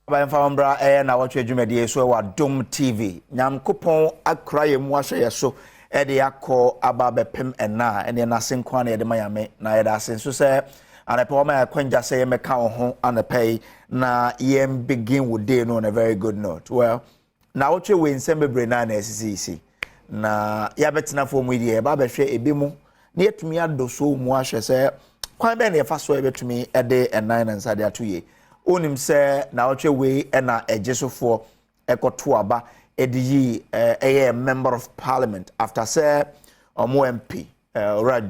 Ba mfambra Nnawotwe Yi so wa Adom TV nyamkopon akraye mu ahye so de akọ aba bepem ena ene na senkwa na de mayame na ye da sen so se anape ma yakwanja se ye meka ho anape na ye begin with day no on a very good note. Well, Nnawotwe Yi nsembebre na SCC na ya betina fo mu die ba behwe ebi mu na yetumi adoso mu ahye se kwan be na ye fa so ebetumi de enan na nsade atoye onim se Nnawotwe Yi na ejesofo ekoto aba ediyi a member of parliament after say omo MP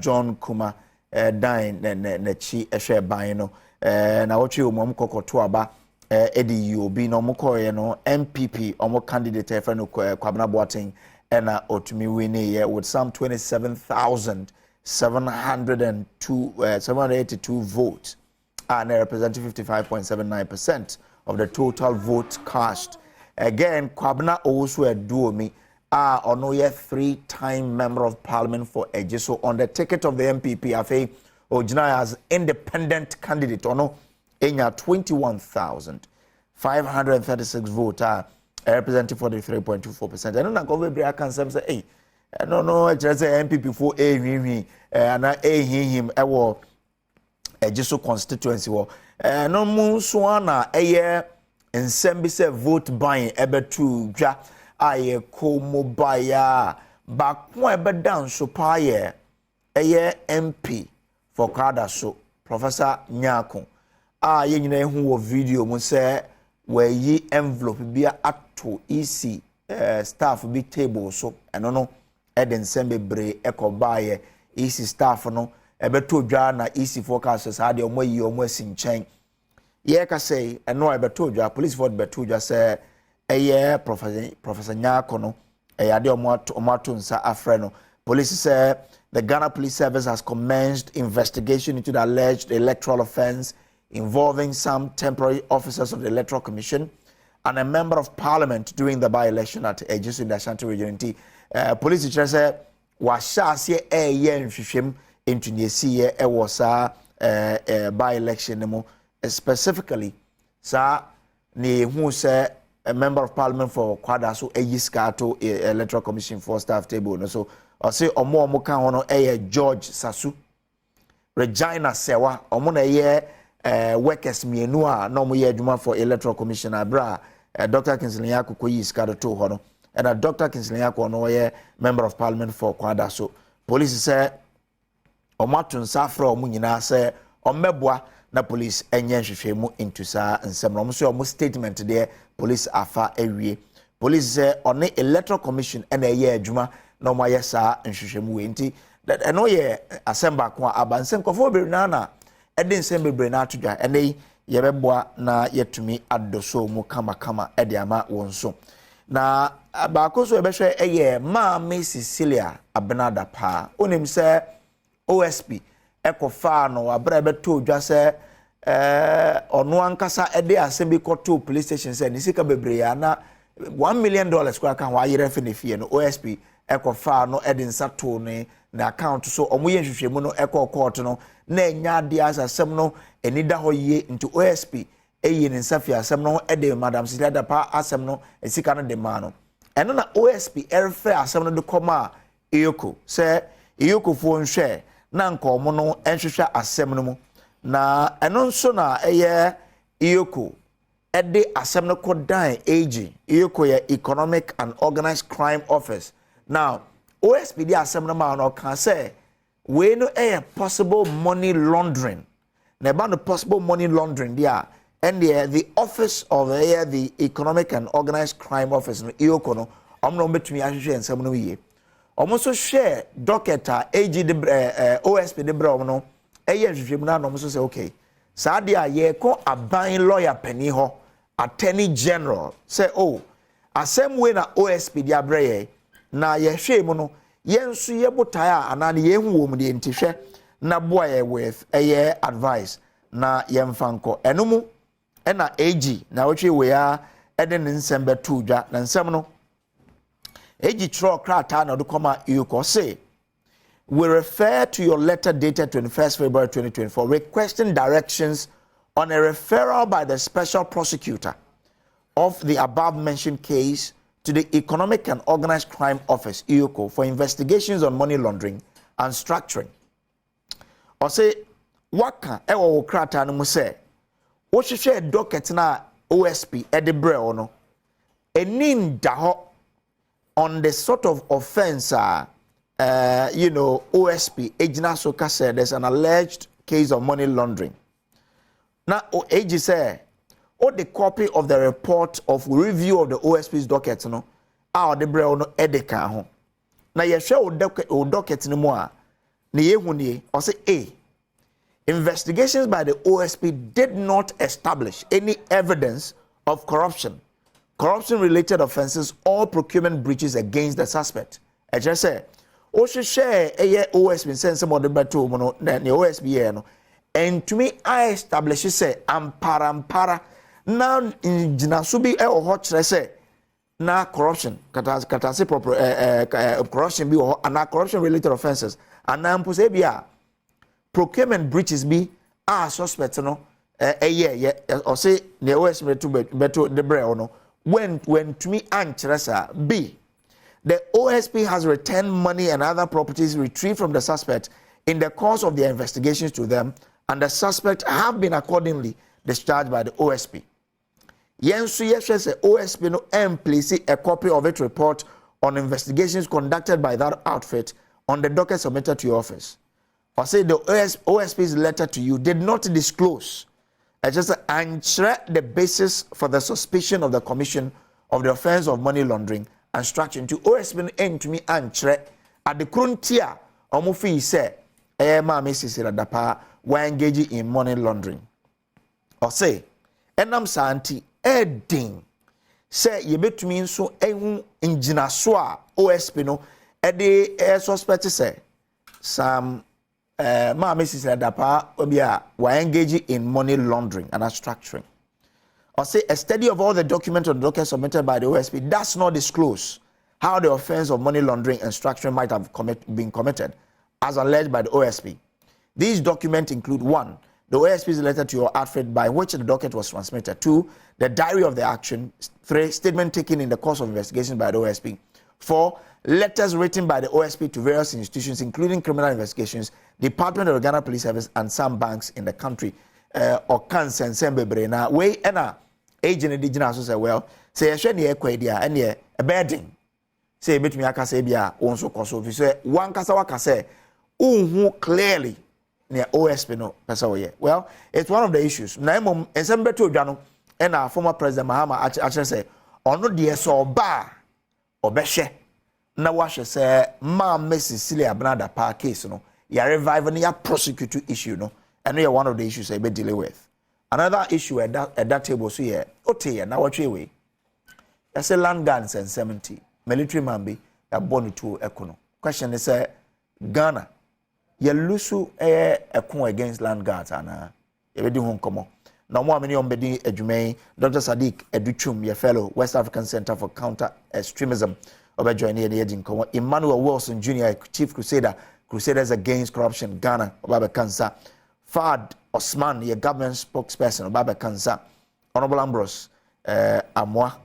John Kuma dying na chi ehwe ban no Nnawotwe Yi omo kokoto aba ediyi obi no omokoye no MPP omo candidate friend Kwabena Boateng na otumi win here with some 782 votes and representing 55.79% of the total votes cast. Again, Kwabena also a duomi ono ye 3-time member of parliament for Ejiso on the ticket of the MPP afe Ojina as independent candidate ono enya 21,536 votes representing 43.24%. I don't know go be can say hey no just say MPP for and him ewo Ejiso constituency wo no mu so na eye nsem bi se vote buying ebetu dwa aye ko mobile ba ko ebedan so pa ye eye MP for Kada so Professor Nyako ye nyina ehu wo video mu se we yi envelope bi ato EC staff bi table so eno no eden nsem bebre ekoba ye EC staff no ebeto dwa na EC forecast sa de omoyi omo asinchen ye ka say eno ebeto dwa police for beto dwa say eye professor Nyako no ade omo ato nsa afre no police say the Ghana Police Service has commenced investigation into the alleged electoral offense involving some temporary officers of the Electoral Commission and a member of parliament during the by-election at Ejiso in the Ashanti region. Police say washase ye nhwehwem into the was by-election specifically sa ne who say a member of parliament for Kwada so Eyiskato Electoral Commission for staff table no so or say omo kan hono George Sasu Regina Sewa omo na ye workers mienu a no mo ye adwuma for Electoral Commission abra Dr. Cecilia Dapaah Yiskato to hono and Dr. Cecilia Dapaah no ye member of parliament for Kwada so police say omatun safra omu nyina say omeboa na police enye nhwehwemu into sa nsem no so omu statement there police afa ewie police say on the Electoral Commission na ye adwuma na omu ayesa nhwehwemu we nti eno ye asemba ko abansem kofo be na edi nsem bebre na atodwa ene yebeboa na yetumi adoso mu kama edi ama wonso na abakoso ebehwe eye maame Cecilia Dapaah onim se OSP ekofa no abra beto dwa se ono ankasa ede asembi koto police station se ni sika bebre ya na $1 million kwa kan wa yere fe ne fie no OSP ekofa no ede nsato ne na account so omoye nhwehwemu no court no na enya ade asem no enida ho ye into OSP eyi ne nsafi asem no ede Madam Cecilia Dapaah asem no esika no de ma no eno na OSP erfe asem no de koma Iyoko se Iyoko fo nhwe na nkomo no enhwehwe asem no mu na eno nso na eye Iyoko ede asem no kodan AG Iyoko ye Economic and Organized Crime Office. Now OSP di asem no ma no kan say we no possible money laundering na ba no possible money laundering dia and the office of the Economic and Organized Crime Office no Iyoko no omno betumi ahwehwe ensem no wie omo so share doctor AG de OSP de bra no hwehwem na no so say okay sa dia ye ko aban lawyer pani ho attorney general say oh asem we na OSP dia breye na ye hwem no yensu ye botaya anani ye hu wo mu de ntihwe na boy with advice na yemfanko enumu na AG Nnawotwe Yi a eden nsem betu dwa na nsem no AG tro krata na do koma Iyoko say we refer to your letter dated 21st February 2024 requesting directions on a referral by the special prosecutor of the above-mentioned case to the Economic and Organized Crime Office, EOCO, for investigations on money laundering and structuring. Or say, waka ewo krata no mu say, wo hwehwe docket na OSP edebre ono, enin da ho on the sort of offense OSP Ejina Soka said there's an alleged case of money laundering. Now, AG say, the copy of the report of review of the OSP's docket, the breo no edeka ho. Now, you share docket no more. Or say, A. Investigations by the OSP did not establish any evidence of corruption-related offenses or procurement breaches against the suspect. I just say, share OSP sense some of the battle the OSP no, and to me I establish say ampara now in jinasubi hot say na corruption kata proper corruption be or na corruption related offenses and na mpose bia procurement breaches be suspect no or say the OSP to beto the bre no when to me ancheresa B. The OSP has returned money and other properties retrieved from the suspect in the course of their investigations to them, and the suspect have been accordingly discharged by the OSP. Yensu says OSP no place a copy of its report on investigations conducted by that outfit on the docket submitted to your office. Or say the OSP's letter to you did not disclose just the basis for the suspicion of the commission of the offense of money laundering and structuring to OSP end to me antre at the cruntia omofi say Mahama Cecilia Dapaah were engaging in money laundering. Or say enam santi edin say ye betumi so ehun engina so a OSP no e suspect say some Mahama Cecilia Dapaah obia were engaging in money laundering and structuring. Or say a study of all the documents on the docket submitted by the OSP does not disclose how the offense of money laundering and structuring might have been committed, as alleged by the OSP. These documents include 1. The OSP's letter to your outfit by which the docket was transmitted. 2. The diary of the action. 3. Statement taken in the course of investigation by the OSP. 4. Letters written by the OSP to various institutions, including criminal investigations, Department of the Ghana Police Service, and some banks in the country. Or cancer and sembebre na we ena agent indigenous so say well say ehwe ne ekwadia ene a bedding say betumi aka say bia wonso koso fi say wan kasa waka say unhu clearly ne OSP no pesa we well it's one of the issues na emom ensembeto odwa no ena former president Mahama actually say ono de so ba obehwe na wahwe say Mahama Cecilia Dapaah case no ya revive na ya prosecute issue no. And we are one of the issues I be dealing with. Another issue at that table, so yeah, okay, Nnawotwe Yi. I say land guns and 70 military man be a born to econo. Question is Ghana, you lose a against land guards and you do home come on. Now more many on bedi Ejumei, Dr. Sadiq Educhum, your fellow West African Center for Counter Extremism, over joining the agent. Emmanuel Wilson Jr., Chief Crusaders Against Corruption, Ghana, Obaba Kansa. Fad Osman, your government spokesperson, Obaba Kansa, Honorable Ambrose Ammoa,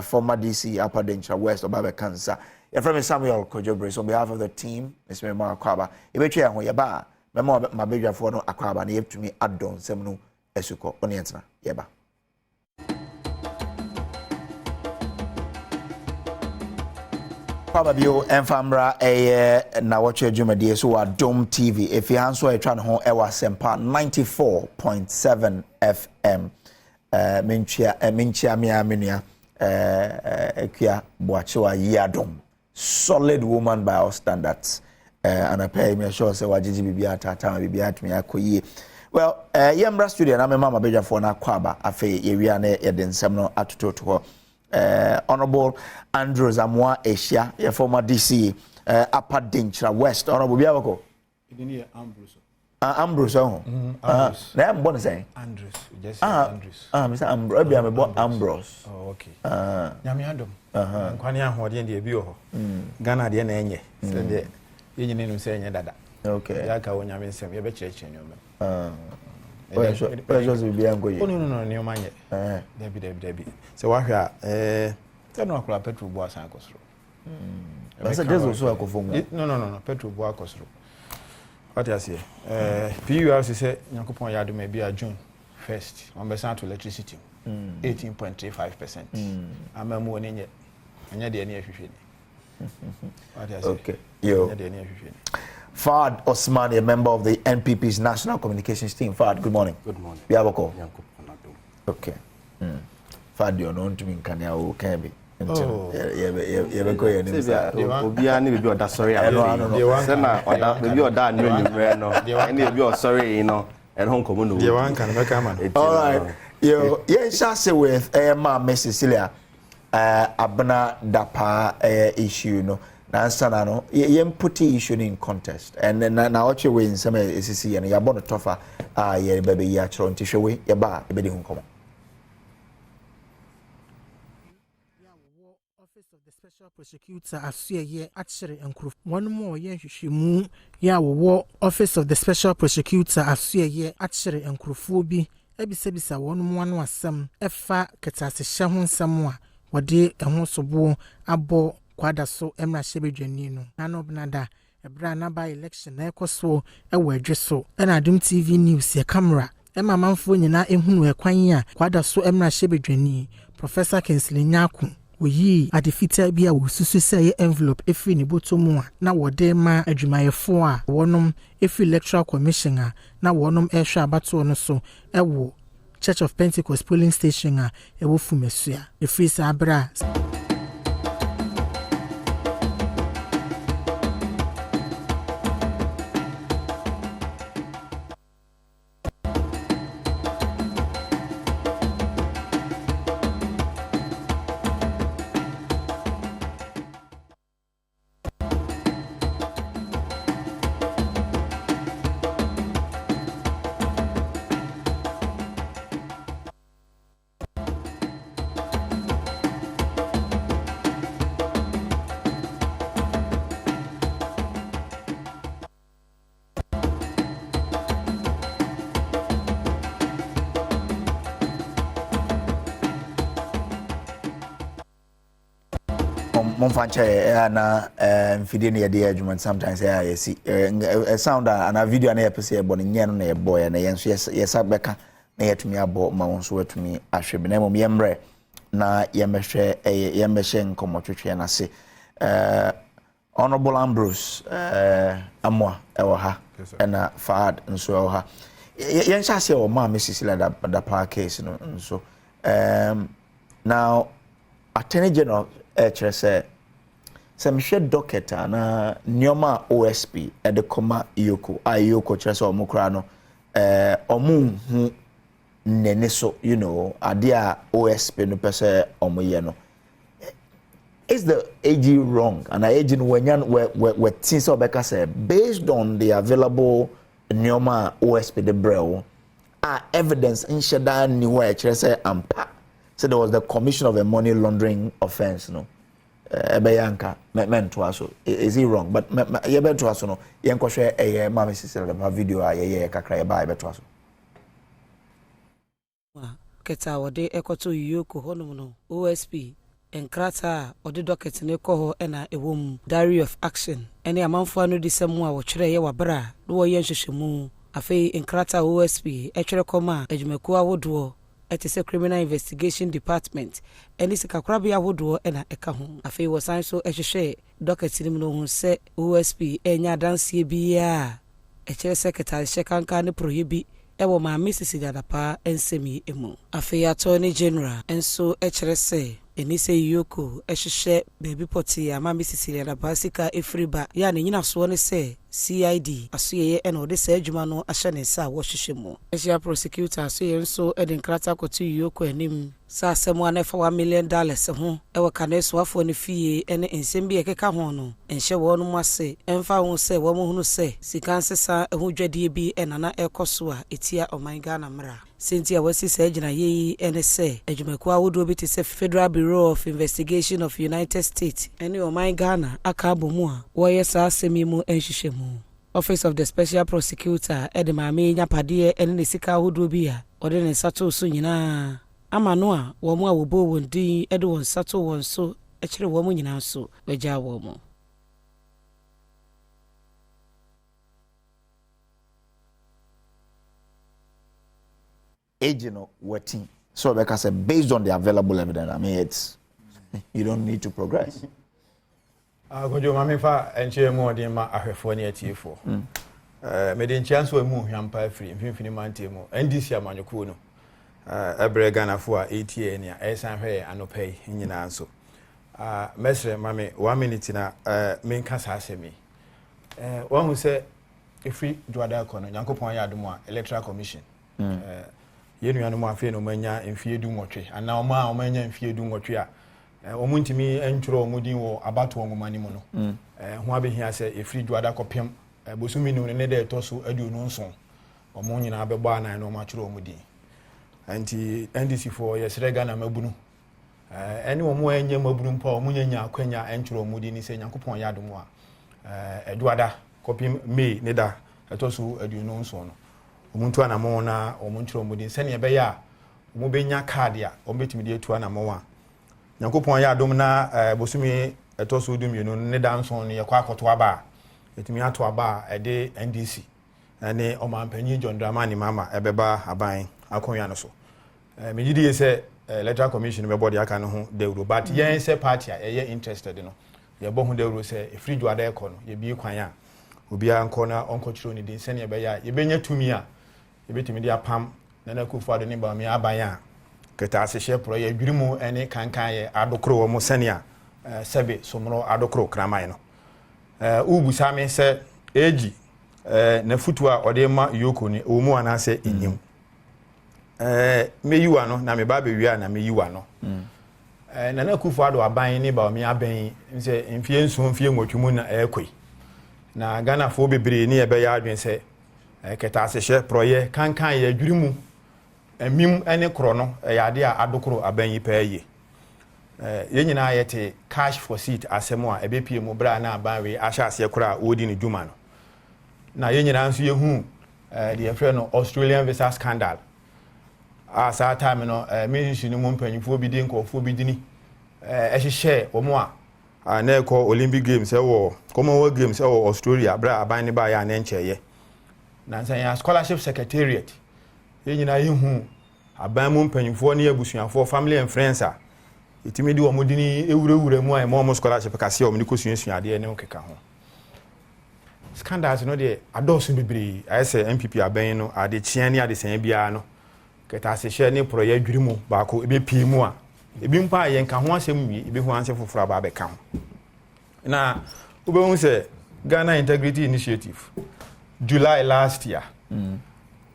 former DC Upper Dencha West, Obaba Kansa. Your friend Samuel Kojobres, on behalf of the team, Ms. Mema Akwaba, Ebetia Hoyaba, Memo Mabeja for no Akwaba, and you to me Adom Semnu Esuko, Onientna, Yeba. Pababio Enfamra Nnawotwe Yi so Adom TV. If you answer a tran ho ewa sempa 94.7 FM. Minchia mia minia ekia boachewa Adom. Solid woman by our standards. And I pay me sure say wajiji bibiata tama bibiata me akoyi. Well, yembra studio na me mama beja for na kwaba afi area na yeden semno atuto to. Honorable Andrew Zamwa Asia, your former DC, Upper Dencha West, Honorable Biawako. Ambrose. Ambrose, Ambrose. I'm going to say Andrews. Just Andrews. Mr. Ambrose. I'm about Ambrose. Oh, okay. Yamiadum. Kwanya Hodi and the Bio. Ghana, the Nenye. You need to say Dada. Okay. Yaka when Yamin Sam, you bet church in your Pressures will be angry. Oh, no, new man yet. Debbie. So, what here? Tell no petrol boss and goes through. I said, there's also a conform. No, petrol boss goes through. What I say? PURC said, Yankupon Yard may be a June 1st on the to electricity 18.35%. I'm a more in it. And yet, the near okay. Yo. Fad Osmani, a member of the NPP's National Communications Team. Fad, good morning. Good morning. You have a call? Okay. Fad, you're known to me in Kenya, can be. Oh, yeah, go ahead. Sorry, I don't know. Maybe you're done, no. Sorry, you know, at home, all right. Yo, yeah, shall say with Miss Cecilia Dapaah issue, you know. Nansana no yem put issue in contest and then now what you win some SCC and you born a tougher yeah baby ya chron tisho we ya ba e be di hunkomo Office of the Special Prosecutor asuye achere enkru one more ye hwehwemu ya wo Office of the Special Prosecutor asuye achere enkrufuo bi ebisebisa one mo anu asem efa ketase hye ho nsem a wode ehho sobo abo kwada so emra shebedwani no nano bnada ebra na by election na ekoso ewo adweso na Adom TV news ya camera ema manfo nyina ehunu ekwan a kwada so emra shebedwani Professor Cecilia Dapaah adefita bia wo susu say envelope efri ni botomu a na wode ma adwumayefo a wonom efri electoral commission a na wonom ehwe abato no so ewo Church of Pentecost polling station a ewo fumesua efri sa abra Monfanche na mfidie ne yede adwuma sometimes ya see sound and a video na yepese ebo ne nyen na ebo na yenso yesa beka na yetumi abo ma wonso watumi ahwebe na mom yemre na yemehwe yemehye nkomotwetwe na se Honorable Ambrose Amwa ewo ha na Fahad nso ewo ha yenhya se o ma Cecilia Dapaah case no nso now Attorney General HSA Semshe docket na Nyoma OSP de koma Yoko Ayoko chese omukra no omu hu nene so you know adia OSP no pese omoye no is the AG wrong and AG no wenyan we things obeka say based on the available Nyoma OSP de brew evidence in sheda ni we chese ampa. So there was the commission of a money laundering offense, no. Ebeyanka meant to us. Is he wrong? But you bet to us, no. Yanko share a Mama Cecilia Dapaah video. Kakra buy bet to us. Keta wode ekoto yoko hono no OSP enkrata ode docket ne ko ho na ewom diary of action ene amanfo anu di semu a wo kyerɛ ye wabra no wo ye nhwehwemu afei enkrata OSP etwere koma adwumaku awodo it is a criminal investigation department and it's a kakrabi awodo na eka ho afei wo san so ehwehwe docket nim no hu se OSP enya dansie bia ekere secretary shekanka ne prohibi ewo ma Cecilia Dapaah ensemi emu afei attorney general enso ekere se enise yoko ehwehwe baby poti ya ma Cecilia Dapaah sika efriba ya ne nyina so ne se CID asuye eno de se adwuma no ahye ne sa wo hwehwemu Asia prosecutor asuye nso eden krata kotu yoko anim sa asemu na $1 million ho ewo kaneso afo ne fie ene ensem bi ekeka ho no enhye wo no mu ase emfa ho se wo mu hunu se sika nsesa eho dwadie bi enana ekoso a etia oman Ghana mra Cynthia wasi se agina yeyi ene se adwumaku awodo bi te se Federal Bureau of Investigation of United States ene oman Ghana aka abomu a wo ye sa asemi mu enhyehyemu Office of the Special Prosecutor Ede Maame Nyapade ene ne sika hodo bi a ode ne sato so nyina ama no a wo mo a wo bo won din ede won sato won so e kire wo mo nyina so wagya wo mo. Agent working. So like I said, based on the available evidence, I mean, it's you don't need to progress. Gojo mame fa enche mo de ma ahwefo ne atiefo. Me de chance we mu hwampa free mfimfini mante mu NDC amanyoko no. Ebre Ghana fo a ATA ne a esan hwe anopai nyina nso. Mesre mame 1 minute na me nka sa asemi. Wa hu se efri duada kono Nyankopon ya adom a Electoral Commission. Yenu ya no mo afi no manya mfie du nwotwe ana o ma o manya mfie du nwotwe a omuntimi entro omudin wo abato omumani mu no ho abehia se efri duada kopem bosumi no ne de to so aduonu nson omo nyina abebo anan no ma chiro omudin anti NDC for yesre Ghana mabunu ene omo anya mabunu mpa omunyanya akwanya entro omudin ni se Nyankopon ya adom a duada kopem May ne da to so aduonu nson no omuntu anamo na omuntu omudin sene ebe ya omubenya card ya ombetimi de etu anamo wa Nyankopon ya adom na bosumi etoso dumienu ne danson ne yakwa akoto aba etimi ato aba ede NDC ane omampanyi John Dramani Mahama ebeba aban akonwa no so megidi ye se Electoral Commission be body aka no ho dewro but yen se party a ye interested no ye bo ho dewro se efri dwada ekọ no ye bi kwan a obi anko na onko chiro ni din sene ebe ya ye benya tumi a ebetimi dia pam na Akufo Addo ne ba me abanya keta asehye pro ye dwirimu ene kankan ye adokro wo mo senia sebe somro adokro kraman no ubusa me se eji na futu a ode ma yoko ni omu anase enyim meyiwa no na me ba be wi na meyiwa no na Akufo Addo aban ne ba me aban nse mfie nso mfie nwotwumu na ekoi na Ghana fo bebre ne ebe ya adwen se keta asehye proye kankan ye dwirimu emim ene kro no yade a adokro abanyi paye ye nyina yete cash for seat asemo a ebepie mu bra na abanwe ahya ase kro a odi ne dwuma no na ye nyina nso ye hu the affair no Australian visa scandal sa time no ministry no mpanyifo bi di nkofo bi dini ehhye omo a na ekọ Olympic Games wo Commonwealth Games wo Australia bra aban ne ba ya na ncheye na nsan ya scholarship secretariat yenyina yehu aban mu mpanyimfo ne abusuafo family and friends a itimidi wo modini ewurewure mu a mo scholarship kase o mni kosuasuade ne okeka ho scandals no de adosu bibiri ayese MPP aban no ade chian ne ade san bia no keta asehye ne proye dwirimu baako ebe pii mu a ebi mpa ye nka ho asem wi ebi ho anse foforo aba be ka ho na obehu se Ghana Integrity Initiative July last year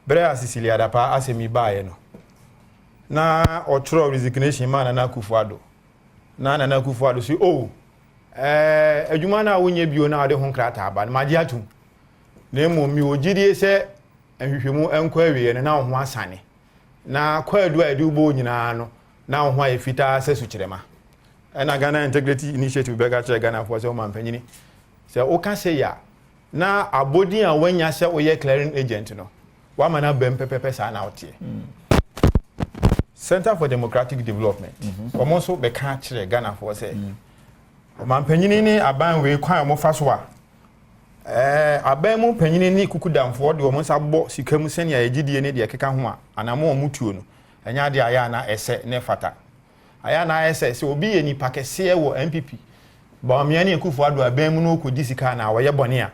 Brea Cecilia Dapaah asemi baaye no na otro resignation man na Akufo Addo na Akufo Addo si adwuma na wonye bio na ade ho nkrata aba na magye atum na emo mi ogidie se ahwehwemu enko awie na ho asane na kwadu ade ubo nyina no na ho aye fita sesu kirema na Ghana Integrity Initiative bega che Ghana for se o mampanyini se o ka se ya na abodin a wanya se oye clearing agent no wa mana bem pepepe sa na otie Center for Democratic Development omo so be ka kire Ghana for se o mampanyini ni aban we kwan mo fa so a aban mu panyini ni kukudamfo de omo sa bo sikamu sene ya gidie ne de keka ho a anamo o mutuo no enya de aya na ese ne fata aya na ese se obi ye ni pakese wo MPP ba me ne Akufo Addo aban mu no kodi sika na woye bone a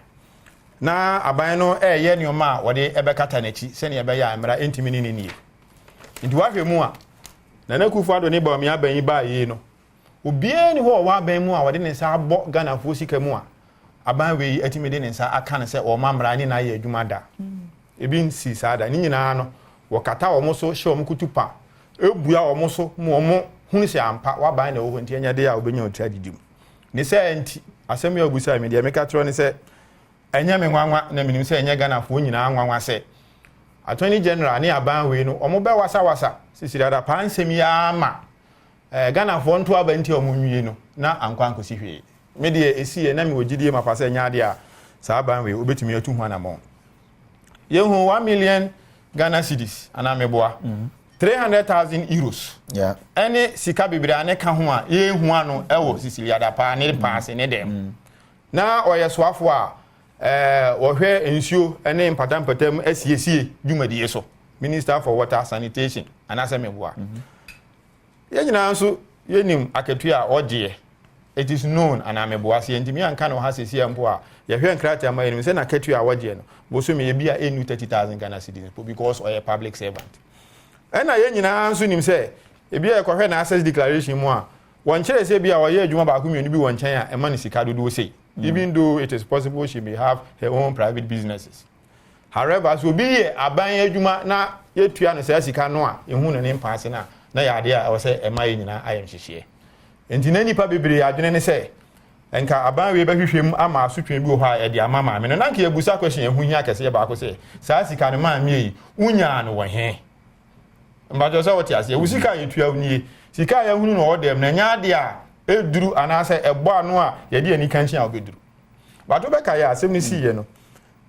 na aban no ye nioma wode ebekata nachi sene ebe ya amra entimi ni nie nti wahwe mu a na Akufo Addo ne ba me aban yi ba yi no obie ni ho wa aban mu a wode ne sa abo Ghana fo sika mu a aban we etimi de ne sa aka ne se o mamra ni na ye adwuma da ebi nsi sada ni nyina no wakata o mo so hye o mo kutupa ebua o mo so mo hunu se ampa wa ban na wo nti anya de ya obenya otua didim ni se enti asem ya obusa me de meka tro ni se enya me nwanwa na minim se enya Ghana fo nyina nwanwa se Attorney General ni aban we no o mo be wasa Cecilia Dapaah nsem ya ma Ghana fo nto aba nti o mo nwie no na ankwa nkosi hwe me de esi na me wogidie mapase nya de a saa ban we obetumi atu ho anamon yehu 1 million Ghana cedis anameboa 300,000 euros yeah any sika bibire ane ka ho a yehu ano ewo Cecilia Dapaah ne pass ne dem na oyeswafo a wohwe ensuo ene mpatampatam asiesie dwumadie so Minister for Water Sanitation anase meboa ye nyina nso yenim akatua odie it is known anameboa se ntimi anka no ha sesi ampo a ye hwe nkrata ma yenim se na akatua odie no boso me ye bia enu 30,000 Ghana cedis because or a public servant ena ye nyina nso nim se e bia ekohwe na access declaration mu a won kire se bia wo ye adwuma ba ko mienu bi won chen a e ma ne sika dodo sei even though it is possible she may have her own private businesses. However, so be aban adwuma na yetua no se sika no a ehu no ne mpaase na yade a wo se e ma nyina ayem hyehye. Enti na nipa bebre adwene ne se enka aban we behwehwem ama asotwe bi ho a e de ama ma me no na nka yebusa question ehu hia kese ye ba ko se sa sika no ma me yi unya no wo he. Mbajo se wote ase ewusika yetua unie sika ya hunu no odem na nya de a eduru anase ebo anu a ye de ani kanchi a obeduru bato be kai asem ni siye no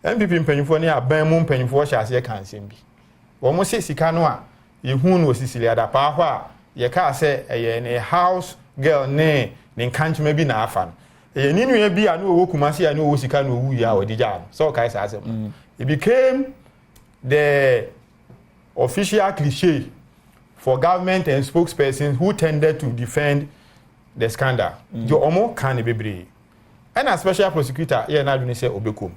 MPP mpanyifo ne aban mu mpanyifo hye ase kan asem bi wo mo se sika no a ye hunu no Cecilia Dapaah ho a ye ka se eye ne house girl ne kanchi ma bi na afa no ye ninu ye bi anu owo kumase anu owo sika no owu ya odija no so kai sa asem it became the official cliché for government and spokespersons who tended to defend the scandal. Jo omo kan bebre. And a special prosecutor here na dwene say obekom.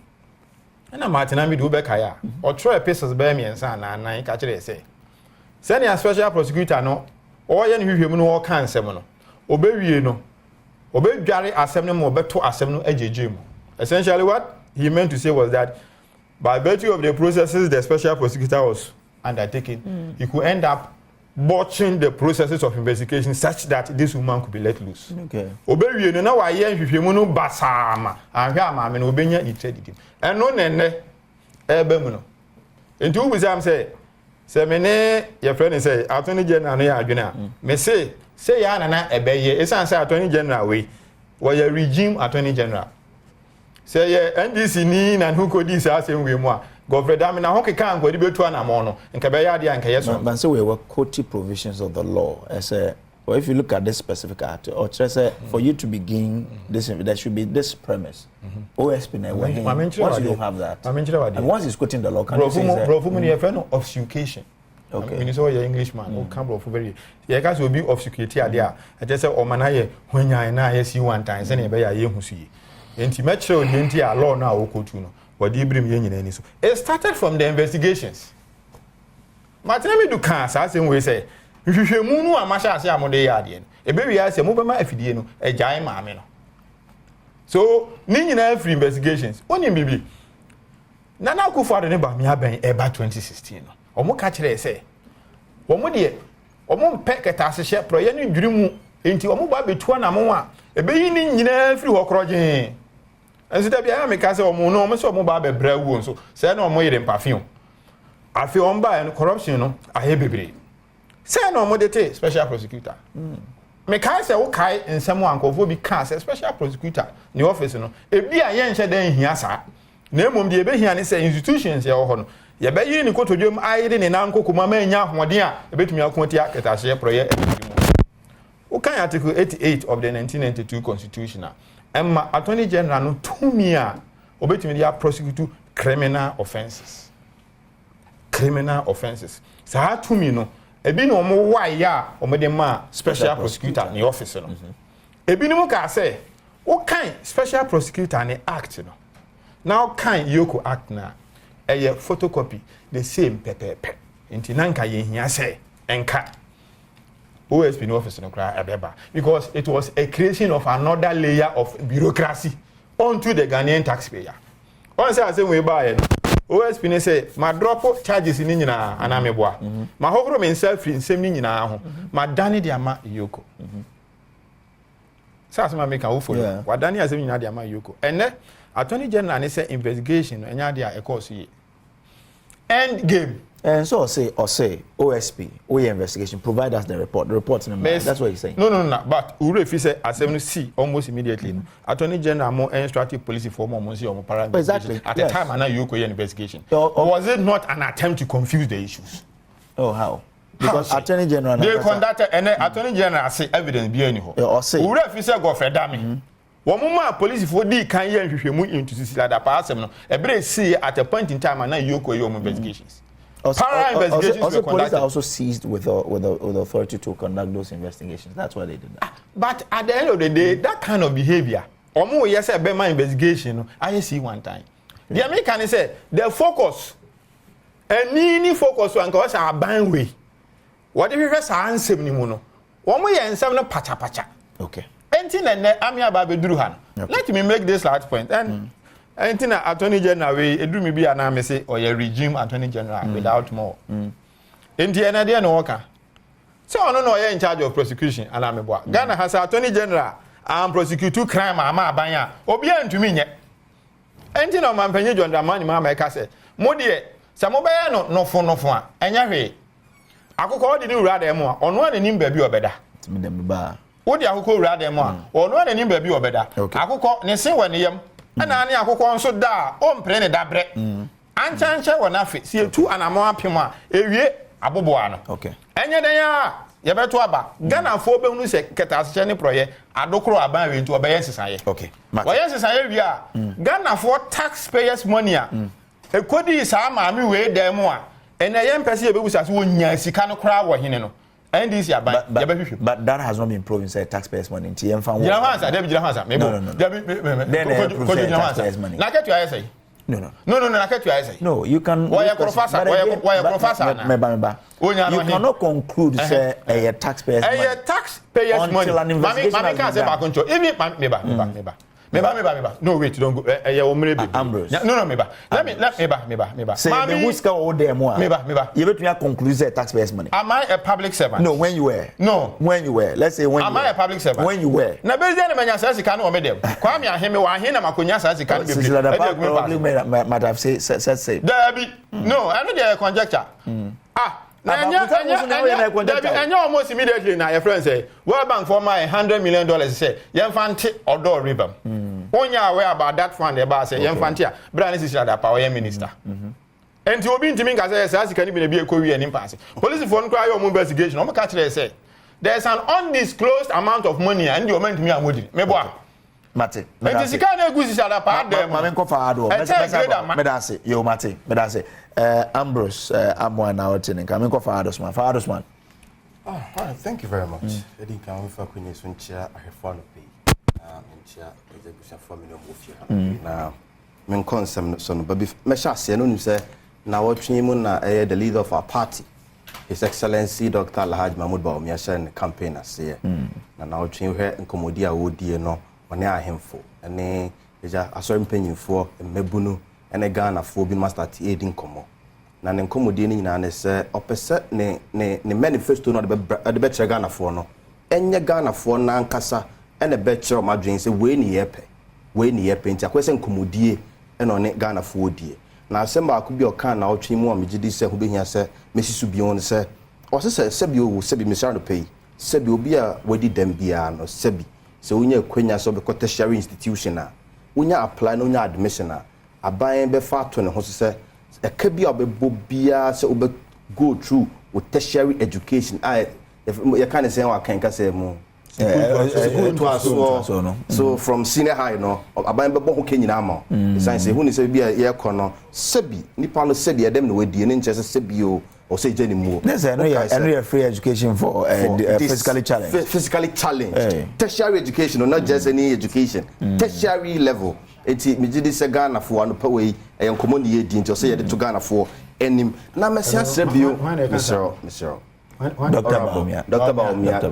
And a Martina mi do be kaya. Or try pieces be me ensa na nan ka kire say. Send a special prosecutor no o ye ne hwehwem no o kan sem no. Obewie no. Obedware asem no mo beto asem no agegem. Essentially what he meant to say was that by virtue of the processes the special prosecutor was undertaking, he could end up botching the processes of investigation such that this woman could be let loose. Okay. Obewie no na wa ye hwehwemu no basama ahwe amame no obenya itredidi. Eno nenne ebe mu no. Enti wo bizam say me ne your friend say attorney general no ya adwene a me say ya na ebeye esan say attorney general we your regime attorney general. Say ye NDC ni na who could this asem we mu a Governor Damina Hockey can't go to Anamono and Kabayadi and Kayaso. But so we were quoting provisions of the law. As a, or if you look at this specific act, or just for you to begin this, there should be this premise. OSP, once you don't have that, and once it's quoting the law, can you say that? Obfuscation. Okay. When you say you're Englishman, or come for very, your guys will be obfuscated there. I just say, oh, man, when you're in ISU one time, send a bear, you see. Intimetro, the entire law now, Okotuno. It started from the investigations. Martinemi do can same way say if you munu amasha ase amode yadie e be wi ase mo be ma afidie no e jai maame no so ni nyina free investigations oni bibi Nana Akufo-Addo ne ba mi aben e ba 2016 no omo ka kire say omo de omo mpe keta ase hye proye no dwiri mu enti omo ba betu na mo a e be yi ni nyina free ho kroje. And so that be I make us or no, so mobile bread wounds. So say no more than perfume. I feel on by and corruption, no, I hear baby. Say no more detail, special prosecutor. Make I say okay, and someone will be cast a special prosecutor, the office, no. If be a young then here, sir. Name of the here and say institutions, your honor. You bet you in to do I didn't and Uncle Kumama, my dear, a bit me a quantia at a share prayer. Okay, Article 88 of the 1992 Constitution. And my Attorney General no to me obey me prosecute criminal offences. Criminal offences. So how to me no e bi no mo why ya o me dem ma special prosecutor in the office no. E bi no mo ka say o kan special prosecutor in act no. Now kan Yoko act na e photocopy the same pepepe. Nti nanka ye hia say enka OSP no office no cry abeba because it was a creation of another layer of bureaucracy onto the Ghanaian taxpayer. Once I say we buy OSP ne say ma drop charges ni nyina anameboa ma hovro me self in same ni nyina ho ma dane dia ma Yoko sasa ma make an follow wa dane asem nyina dia ma Yoko ene attorney general ne say investigation no enya dia e course yi end game And so say OSP, OE investigation, provide us the report. The report's in the mail. That's what he's saying. No. But Urefi said at 70C almost immediately. Attorney General more instructive police for more months or more exactly. At the time, and now you investigation. Was it not an attempt to confuse the issues? Oh, how? Because Attorney General they conducted and Attorney General say evidence be anyhow. Urefi said go for dami. One moment police for the can hear into Cecilia Dapaah no. Every see at a point in time and now you investigations. Also, police are also seized with the authority to conduct those investigations. That's why they did that. But at the end of the day, that kind of behavior, or more yes, a Bema investigation, I see one time. The American say the focus, any focus on cause our bang way. What if you just answer me mono? One way and seven pacha. Okay. Anything and I'm here about Bedruhan. Let me make this last point. And anything Attorney General we do me be an army say or a regime Attorney General without more. In the end, I no worker. So I don't know you're in charge of prosecution and I'm a boy. Ghana has Attorney General and prosecute two crime ama banya. Obian to me yet. Anything on my penny John Dramani Mama Casse. Modie, some mobile no phone. Anya way. I could call the new rather more on one and in baby or better. What do you call rather more or one and in baby or better? I could call Nessin when yam. And I akoko so da o mprene da bre anchanche wona fe sie tu anamo apema ewie aboboa no okay enye den ya ye beto aba Ghana fo be hunu se ketasche ne proye adokoro aban we ntu obeye sesaye okay oye sesaye wi a Ghana for taxpayers money a ekodi sa ma mi we dem a ene ye mpese ye begusa so wonya sika no kra wo hene no NDC but that has not been proven say taxpayers money in TM fan. No. No, you can. You cannot conclude say a taxpayers money. A taxpayers money. Until an investigation has been done. Meba. No, wait, don't go. Ambrose. No, meba. Let me. Say the whisker all day more. Meba. You bet me a conclude say taxpayers money. Am I a public servant? No, when you were. No. When you were. Let's say when am you were. Am I a public servant? When you were. Na bezi na menya sasi kanu omedem. Kwame aheme wa ahena makonya sasi kanu bebre. Cecilia Dapaah probably might have said. Debbie. No, I know the conjecture. Anya almost immediately na your friend say World Bank for my $100 million say Yemfanti Odo River. When you are aware about that fund about say Yemfantia, Brand is the power minister. And to be to me as can be a Korean impasse. Police for no investigation. I'm catch say there's an undisclosed amount of money and you meant me a moody. Meboa. Mate. It is kind of good is at a part there. Mamenko for hard work. Medase. Yo mate. Medase. Ambrose Amwa Nnawotwe Yi. Mamenko for hard man. Oh, all right. Thank you very much. Edi kan fa kunye so nchia ahefo no pay. Nchia execution for million ofia. Na men consem so no baby me sha se no nim se Nnawotwe Yi mu na the leader of our party. His Excellency Dr. Alhaji Mahmoud Bawumia share in the campaign ase. Na Nnawotwe Yi hwe nkomodi a wodie no one ahemfo ene eja asori mpanyimfo mmebunu ene Ghana fo bi master ti edin komo na ne nkomodi ni nyina ne se opese ne manifesto no de be chere Ghana fo no enye Ghana fo na nkasa ene be chere o madwen se we ni yepe nti akwese nkomodie ene one Ghana fo odie na asemba akubi okan na otwe mu amegidi se ho behia se mesisu bi on se o se bi o se bi mesara no pay se bi obi a wadi dem bia no se bi so unya kwenya so be tertiary institution a unya apply no unya admission a aban be fa to ne ho so se e ka bi obebo bia se obe go through with tertiary education I you can say wa kan ka say mu so from senior high no aban be bo ho kenyina ama science hu ni se bia ye kono sebi nipa no sebi edem no wadie ne nche se sebi o say Jenny Moore. There's a free education for physically challenged. Physically challenged. Tertiary education, not just any education. Tertiary level. It's Mijidi Sagana for one per way, and commodity dinto say to Ghana for any. Now, Messia Sebio, Mr. Dr. Baumia,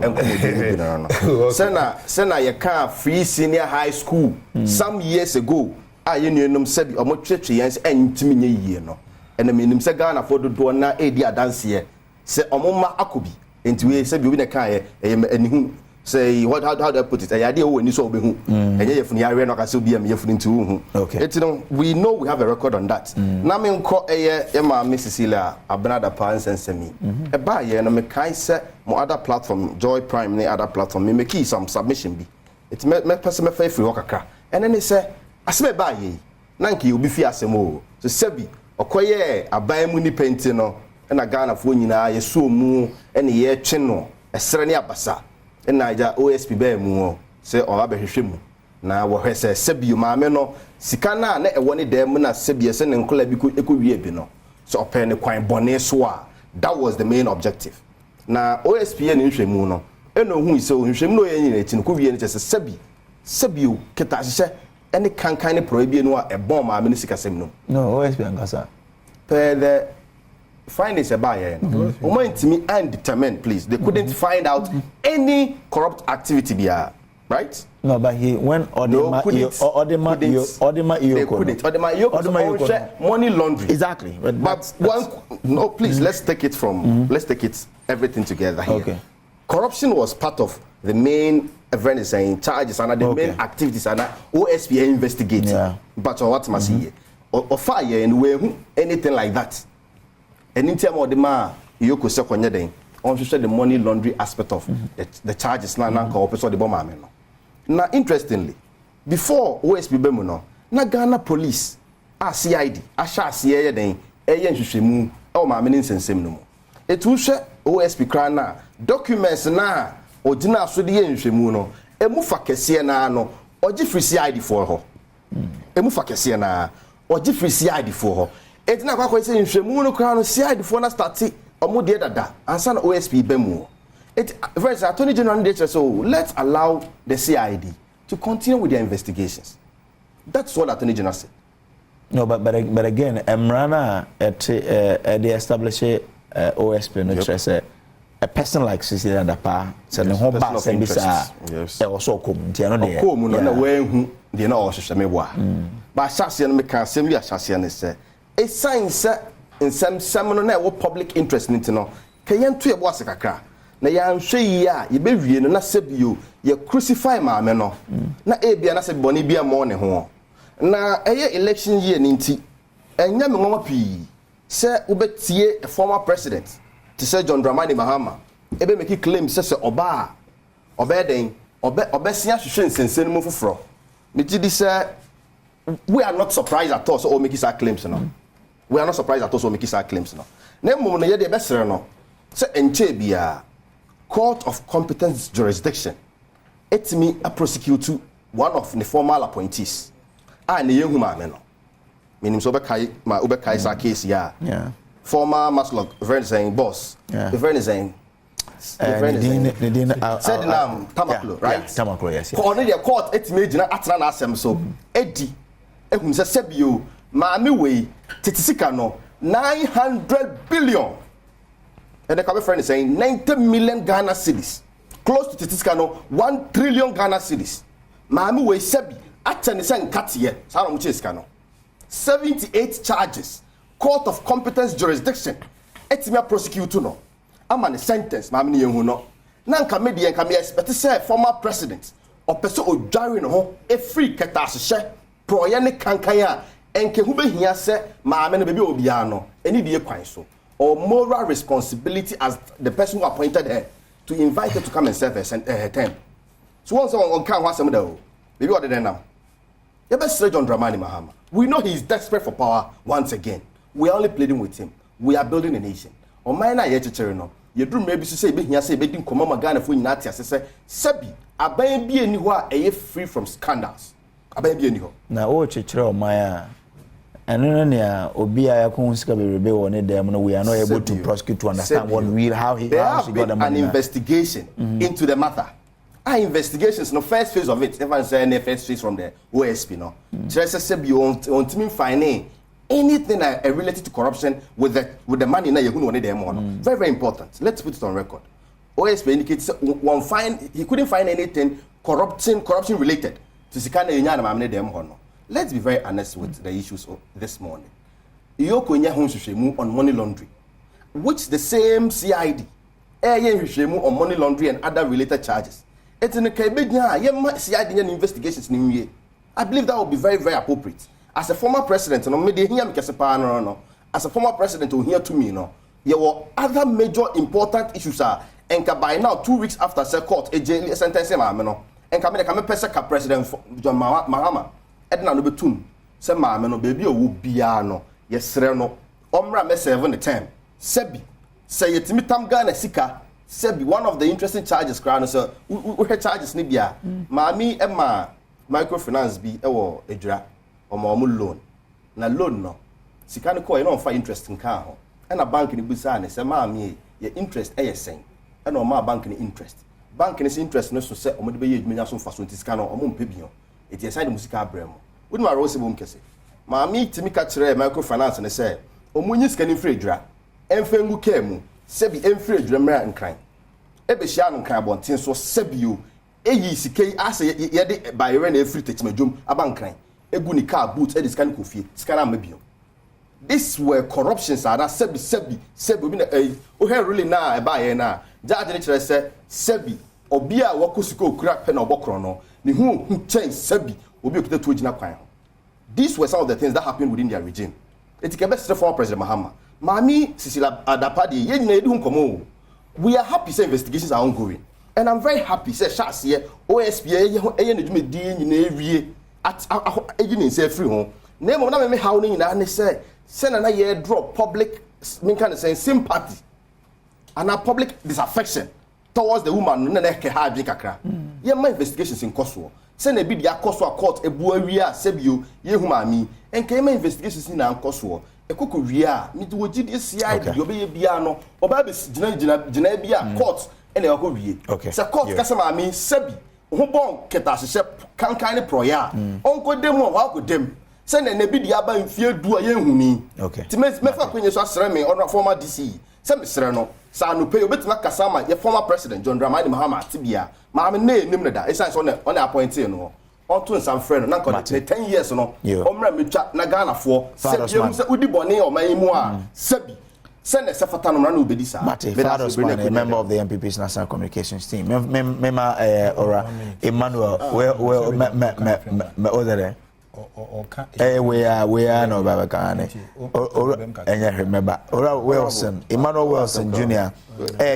Sena, you can't free senior high school some years ago. I knew said or much church and to me year no. And the minimum Sagana for the door na edi dance here. Say Omoma Akubi into we said you in a car and who say how do I put it? I idea when you saw be who and you from area no can be me from into who. Okay. It's we know we have a record on that. Na me nko ma Miss Cecilia Dapaah nsensemi. E ba ye no me kai say mo other platform Joy Prime ne other platform me make some submission bi. It me person me free work kakra. And then he say aseme ba ye na nki obi fi asemo. So sebi okoye aban mu ni penti no na Ghana fo nyina ye so mu ene ye twe no esere ne abasa. Na ja OSP ba mu se o abehwehwe mu na wo hwese sebi maame no sika na na ewo ne dem na sebi se ne nkola bi ekowie bi no so open ne kwan bone so a that was the main objective na OSP ye ne nhwemu no eno hu ise nhwemu no ye nyina eti no kowie ne se sebi o keta hye ene kankan ne probi no a ebon maame ne sika sem no OSP angasa the findings about here. Intimi undetermined, please. They couldn't find out any corrupt activity there, right? No, but he when Odema money laundering. Exactly. But please let's take it from let's take it everything together here. Okay. Corruption was part of the main events and charges and the main activities and OSP investigating. Yeah. But what must he or fire and way anything like that. And in terms of the man, you could say the money laundering aspect of the charges now the bomb. Now, interestingly, before OSP Bemuno, na Ghana police, CID, CIA, then Shimu, or Maminin Sensim. It will share OSP Krana documents na or Dina Sudi Shimuno, a Mufa Kessiana no, or Jeffrey CID for her. A Mufa Kessiana or Jeffrey CID for her. It's not quite saying Shemuno Crown CID for na started or more data and son OSP Bemu. It first Attorney General nature, so let's allow the CID to continue with their investigations. That's what Attorney General said. No, but again, Emrana they establish OSP no say a person like Cecilia Dapaah said the whole bass and this also come to another come no way who they know also me wa. But Shasian me can say we are Shasian say a sign in some seminar na public interest into no kayen to ebo asekakra na ya nhwe ya ye be wie no na sebio ye crucify maame no na ebia na seboni bia mo ne ho na eye election year ninti enya me ngoma pi se ubetie a former president to say John Dramani Mahama ebe make claim se oba obeden obesia hwehwe nsensen mu foforo me ti di say we are not surprised at all so make his claims no. We are not surprised at also making such claims now. Nemo no ye de besere no. Se enche bia court of competence jurisdiction. Etimi a prosecute one of the formal appointees. Ne yehu ma me no. Meaning so be kai sa case ya. Yeah. Former Maslog very saying boss. The very saying said nam Tamaklo, right? Tamaklo, yes. Court etimi gina atna na asem so. Edi ehum se sebio Mami we titisika no 900 billion. And the cover friend is saying 90 million Ghana cedis. Close to titisika no 1 trillion Ghana cedis. Mami we sebi atene sen katiye. Sa no mchesika no. 78 charges. Court of competence jurisdiction. Etimia prosecute no. Ama ne sentence mami ni yehu no. Na nka me de nka me expect say former president opeso odware no ho e free keta ahye proye ne kankanya enke hu behia se maame no bebi obia no eni die kwan so or moral responsibility as the person who appointed her to invite her to come and serve her term. So once on kan ho asem da o bebi ode den now you best say John Dramani Mahama, we know he is desperate for power once again. We are only pleading with him. We are building a nation. O man na ye chechere no ye drum maybe say behia say bedin komama Ghana fo nyina tia se sebi aban bi eni ho a eye free from scandals. Aban bi eni ho na o chechere o man and then Obia Yakunska be rebel them. We are not able to prosecute to understand what real how he got the money. An investigation into the matter. Our investigations, no first phase of it. Everyone say the first phase from the OSP, no. Just say you want me finding anything related to corruption with the money na you want them on. Very very important. Let's put it on record. OSP indicates he couldn't find anything corruption related to Sikana Yunyana Mamne them on. Let's be very honest with the issues of this morning. Iyoko nya honhwehwemu on money laundering, which the same CID on money laundering and other related charges. It's in the Caribbean, you might see investigations in you. I believe that would be very, very appropriate. As a former president, as a former president who here to me, there were other major important issues and by now 2 weeks after the court a jail sentence and come a president John Mahama Edna no betum say no baby o bia no yesre no omra me 7 the time sebi say yetimi tam Ghana sika sebi one of the interesting charges crown so we charges ni bia maami e ma microfinance bi e wo edra omo loan na loan no sika no ko e no fa interest nka ho e na bank ni busa ne say maami ye interest e yesen e no ma bank ni interest interest no so say omo de be ye adwuma so fa so sika no omo mpe bi ho e tie side musika abramo wonu ma rose bom kese maami timi ka kire microfinance ne say omo nyi sika ni free edra enfengu kemu sebi enfree adwamra nkran ebe hia nkran bonten so sebio eyi sikei ase ye de bayre na efree techimadwom abankran egu ni car boot e diskan kofie skana mabio. This were corruptions are that sebi obi na o he really na e baye na judge ne kire se sebi obi a wakosiko okura pe na obokro no ni hu chen sebi obi okita to gina kwan. These were some of the things that happened within their regime. It can be former President Mahama. Mami Cecilia Dapaah, we are happy say investigations are ongoing. And I'm very happy say shots here OSP at say free home. Name of me how ni say send na ye drop public kind of saying sympathy and a public disaffection towards the woman na ke ha adwe kakra. Ye my investigations in Kosovo. Send a bid ya Kosovo court ebuawia sebio ye humami and came investigations in Kosovo. Ekoko wia mi do GDCI bi obeye bia no oba be gina bia court ene ekoko wie se court kasa ma mi sebi ho bon keta hye kankan ne proya onko dem o wa ko dem se na bi dia ba mfie du a ye huni ti me fa kwenye so asere me on former DC se me sere no sa no pay obetima kasa ma ye former president John Dramani Mahama tibia ma me ne nim ne da e say so on appointee no onto some friend na ko 10 years no omra metwa na Ghana for sebi se udi bone o man mu a sebi se na se fata no na obedi sa Fathers man a member of the MPP's national communications team mema ora Emmanuel well me other we are no baba kan enya remember ora Wilson Emmanuel Wilson Jr.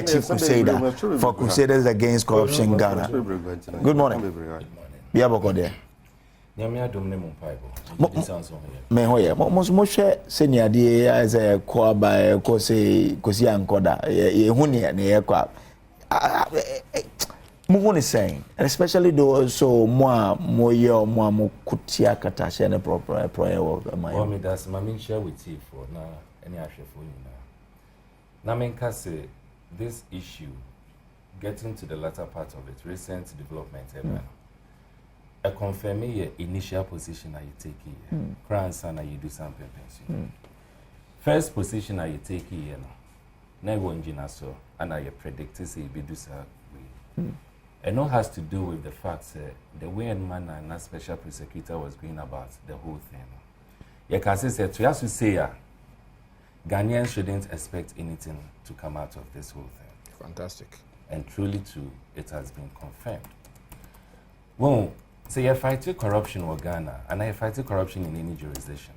Chief Crusader for Crusaders Against Corruption Ghana. Good morning. Bia boko de nyame adom ne mpaibo disanso me hoye mo hwe senior de as a ko aba ko se kosi ankoda ye hu ne ye kwa mo hu ne saying especially those so mo ye mo kutia kata she ne proper work my me that's my share with you for na any ahwefo nyina na men ka say this issue getting to the latter part of it recent development I confirm your initial position that you take here. Crans and you do something. First position that you take here, now one so and I predict to say you do something. And all has to do with the fact that the way and manner and that special prosecutor was going about the whole thing. You can say to us to say Ghanaians shouldn't expect anything to come out of this whole thing. Fantastic. And truly too, it has been confirmed. Well, so you're fighting corruption in Ghana, and I fight corruption in any jurisdiction.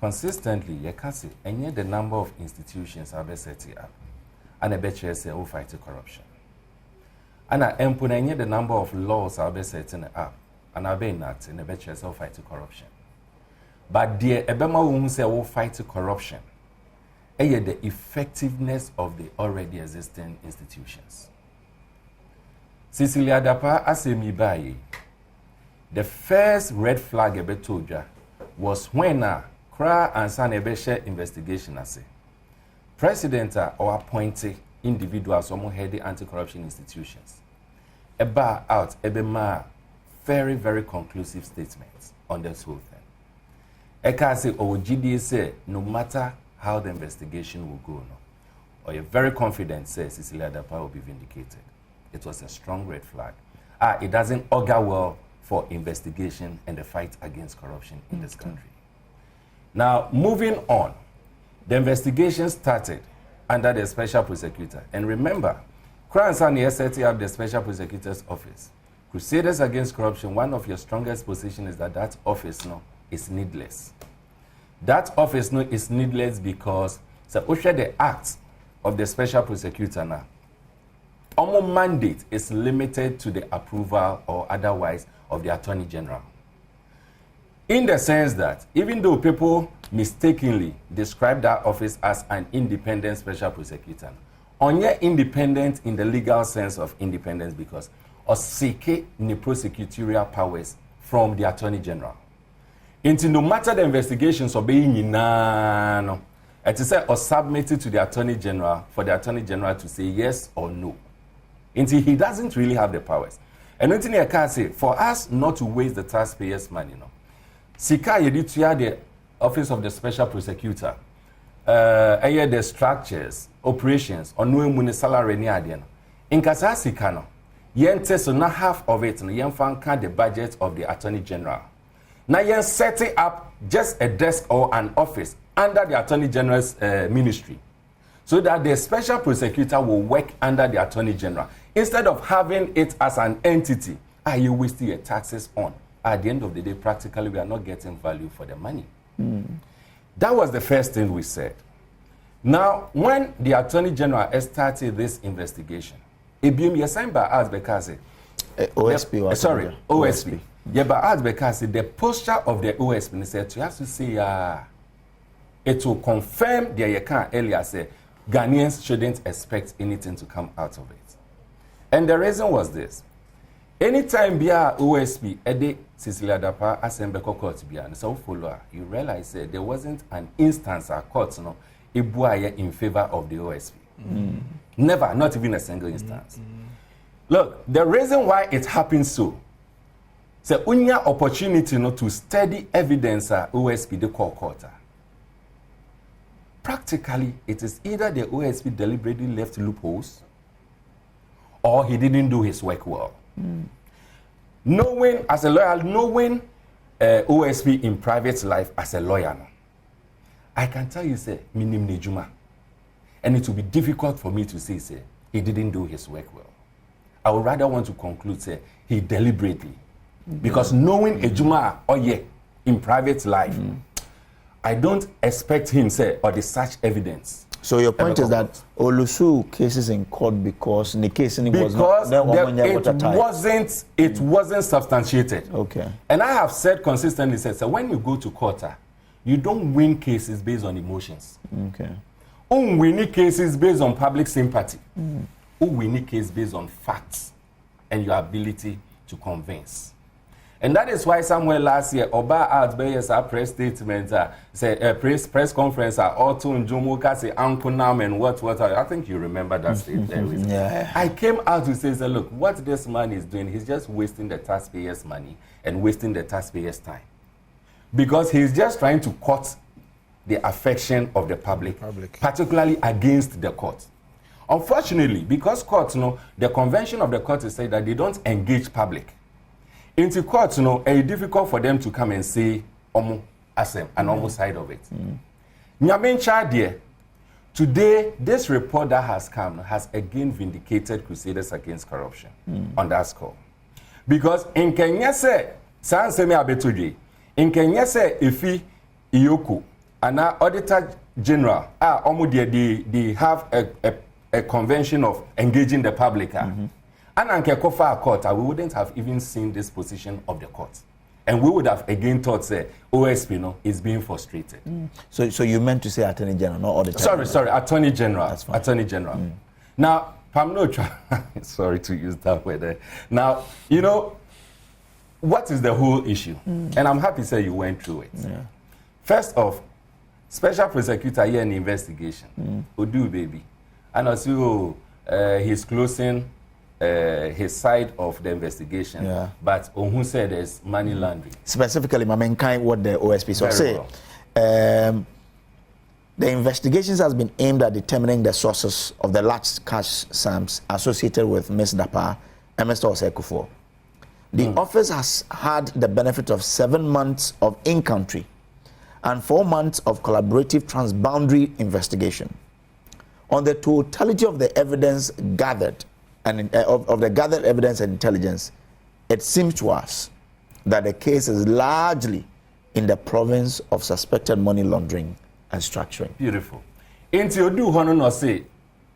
Consistently, you can see, and yet the number of institutions are setting up, and I bet you say, oh, fight corruption. And I am putting the number of laws are setting up, and I bet not, and I bet you say, oh, fight corruption. But the Ebema who say, oh, fight corruption, and the effectiveness of the already existing institutions. Cecilia Dapaah asemi baye. The first red flag ebe toja was when Kra and San Ebeshe investigation ase. President or appointed individuals or head anti-corruption institutions. Eba out ebe ma very, very conclusive statements on this whole thing. Eka say or GDA say no matter how the investigation will go, or you're very confident say Cecilia Dapaah will be vindicated. It was a strong red flag. It doesn't augur well for investigation and the fight against corruption in this country. Now, moving on, the investigation started under the special prosecutor. And remember, Kransan is setting up the Special Prosecutor's Office. Crusaders Against Corruption, one of your strongest positions is that office is needless. That office is needless because the act of the Special Prosecutor now, our mandate is limited to the approval or otherwise of the Attorney General. In the sense that even though people mistakenly describe that office as an independent Special Prosecutor, only independent in the legal sense of independence because oseke ni prosecutorial powers from the Attorney General. Into no matter the investigations obeying no, it is said or submitted to the Attorney General for the Attorney General to say yes or no. Until he doesn't really have the powers. And until I can say, for us not to waste the taxpayers' money, Sika yedituya the Office of the Special Prosecutor, the structures, operations, or no money salary ni adiano. In kasa Sika no, yente so na half of it, yen fanka the budget of the Attorney General. Now yen setting up just a desk or an office under the Attorney General's ministry, so that the Special Prosecutor will work under the Attorney General. Instead of having it as an entity, you wasting your taxes on. At the end of the day, practically, we are not getting value for the money. That was the first thing we said. Now, when the Attorney General started this investigation, it became assigned by us because OSP. OSP. Yeah, but us because the posture of the OSP said, you have to say, it will confirm the Yekan earlier said, Ghanaians shouldn't expect anything to come out of it. And the reason was this. Anytime Bia OSP, Ede Cecilia Dapaah, Asembeko Court Bia, and so follower, you realize that there wasn't an instance at court in favor of the OSP. Never, not even a single instance. Look, the reason why it happens so unya opportunity to study evidence OSP the court. Practically, it is either the OSP deliberately left loopholes or he didn't do his work well. Knowing as a lawyer, knowing OSP in private life as a lawyer, I can tell you, say, minim nejuma. And it will be difficult for me to say, he didn't do his work well. I would rather want to conclude, say, he deliberately. Because knowing Ejuma in private life, I don't expect him, say, or the such evidence. So your point is that Olusu cases in court because the case was not, it wasn't substantiated. Okay. And I have said consistently, so when you go to court, you don't win cases based on emotions. Okay. You win cases based on public sympathy. You win cases based on facts and your ability to convince. And that is why somewhere last year, Oba out a press statement, say press conference, Otto Njomoka say Uncle Nam and what. I think you remember that statement. Yeah. I came out to say, look, what this man is doing, he's just wasting the taxpayers' money and wasting the taxpayers' time. Because he's just trying to court the affection of the public. Particularly against the court. Unfortunately, because courts, the convention of the court is saying that they don't engage public. Into court, it's difficult for them to come and say asem and almost side of it. Today, this report that has come has again vindicated Crusaders Against Corruption on that score. Because in Kenya say, in Kenya say, Ifi Iyoko and our Auditor General, they have a convention of engaging the public. And Anke Kofa court, we wouldn't have even seen this position of the court. And we would have again thought, say, OSP is being frustrated. So you meant to say Attorney General, not Auditor? Sorry, Attorney General. That's fine. Attorney General. Now, sorry to use that word. Now, what is the whole issue? And I'm happy to say you went through it. Yeah. First off, Special Prosecutor here in the investigation, Odu baby, and also he's closing his side of the investigation, but Ohun said there's money laundering. Specifically, what the OSP say. Well. The investigations has been aimed at determining the sources of the large cash sums associated with Ms. Dapaah and Mr. Osei-Kuffour. The office has had the benefit of 7 months of in-country and 4 months of collaborative transboundary investigation. On the totality of the evidence gathered, and of the gathered evidence and intelligence, it seems to us that the case is largely in the province of suspected money laundering and structuring. Beautiful. Into you do honor no say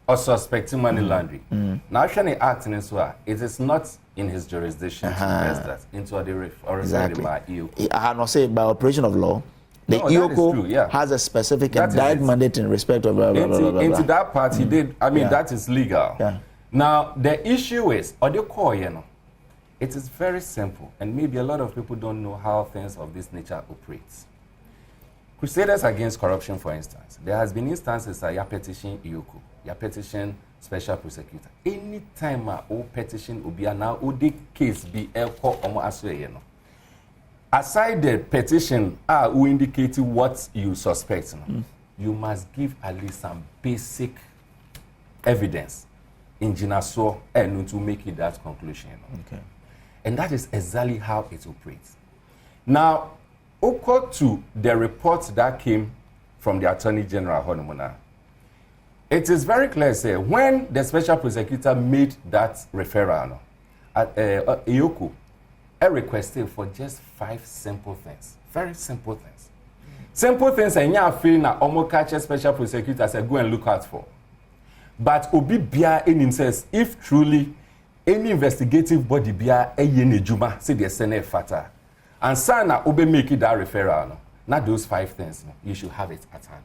or suspecting money laundering. Now, actually, acting as well, it is not in his jurisdiction to invest that into the Exactly. by EOCO. I have not say by operation of law, the No, that is EOCO true, yeah. has a specific That and is direct it. mandate in respect of blah, blah, blah, blah, blah, Into blah. that part, he did. I mean, Yeah. that is legal. Yeah. Now, the issue is, or the core, you know, it is very simple, and maybe a lot of people don't know how things of this nature operates. Crusaders Against Corruption, for instance, there has been instances that you petition EOCO, you petition special prosecutor. Anytime I petition Ubia now, the case be elko omo aswe, you know. Aside the petition, who indicated what you suspect, you must give at least some basic evidence in Jinaso and to make it that conclusion. You know? Okay. And that is exactly how it operates. Now, according to the report that came from the Attorney General Honomona, it is very clear, say, when the special prosecutor made that referral, EOCO requested for just 5 simple things. Very simple things. Simple things, and you feel na almost catch a special prosecutor say go and look out for. But Obi Bia in says, if truly any investigative body Bia Eyene Juma, say the Senate Fata, and Sana Obi make it that referral, not those 5 things, you should have it at hand.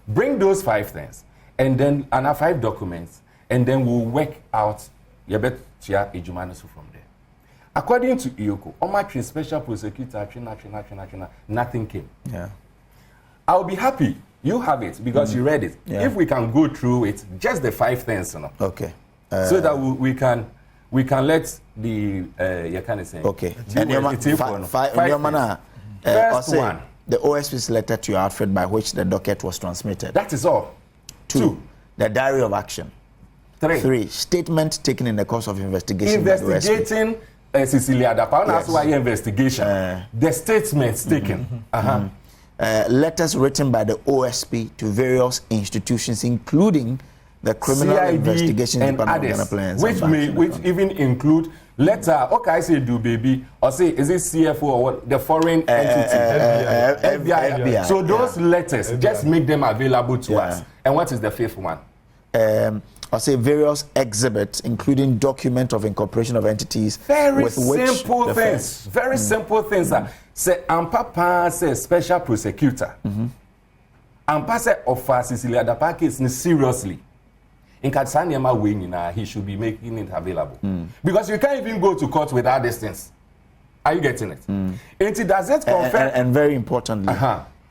Bring those 5 things, and then another 5 documents, and then we'll work out Yabet Chia Ejumanasu from there. According to EOCO, Omatri special prosecutor, nothing came. Yeah. I'll be happy you have it because you read it. Yeah. If we can go through it, just the 5 things, you know, Okay. so that we can let the you can say Okay. and First one. The OSP's letter to your Alfred by which the docket was transmitted. That is all. 2. The diary of action. 3. Statement taken in the course of investigation. by the OSP. Investigating Cecilia Dapaah. That's Yes. why investigation. The statements taken. Letters written by the OSP to various institutions, including the Criminal CID Investigation and Department of others, Ghana Plans, which even include letter. Okay, I say do baby, or say is it CFO or what? The foreign entity, FBI. So those letters, just make them available to us. And what is the 5th one? I'll say various exhibits, including document of incorporation of entities. Very with which simple the things. Very simple things. Say Ampapa say special prosecutor. Ampa say offer Cecilia Dapaah case seriously. In Katsaniama way, he should be making it available. Because you can't even go to court without these things. Are you getting it? It does it confirm. And very importantly,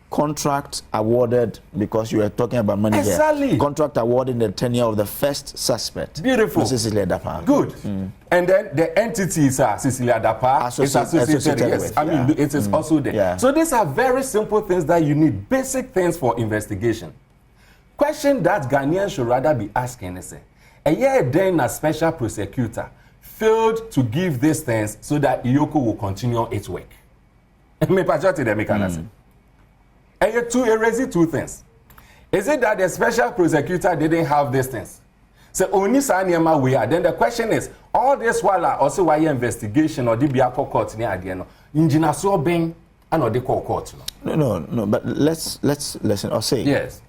contract awarded, because you were talking about money Exactly. here. Contract awarded in the tenure of the first suspect. Beautiful. Cecilia Dapaah. Good. And then the entities are Cecilia Dapaah is associated with, yes. I mean, it is also there. Yeah. So these are very simple things that you need, basic things for investigation. Question that Ghanaians should rather be asking is, a year then a special prosecutor failed to give these things so that EOCO will continue its work. Me patriotic the mechanism. And you raise 2 things. Is it that the special prosecutor didn't have these things? So only Sanyama we are. Then the question is, all this while also why investigation or DBA court near the end, Injina so being and or the court. No. But let's listen. I'll say Yes.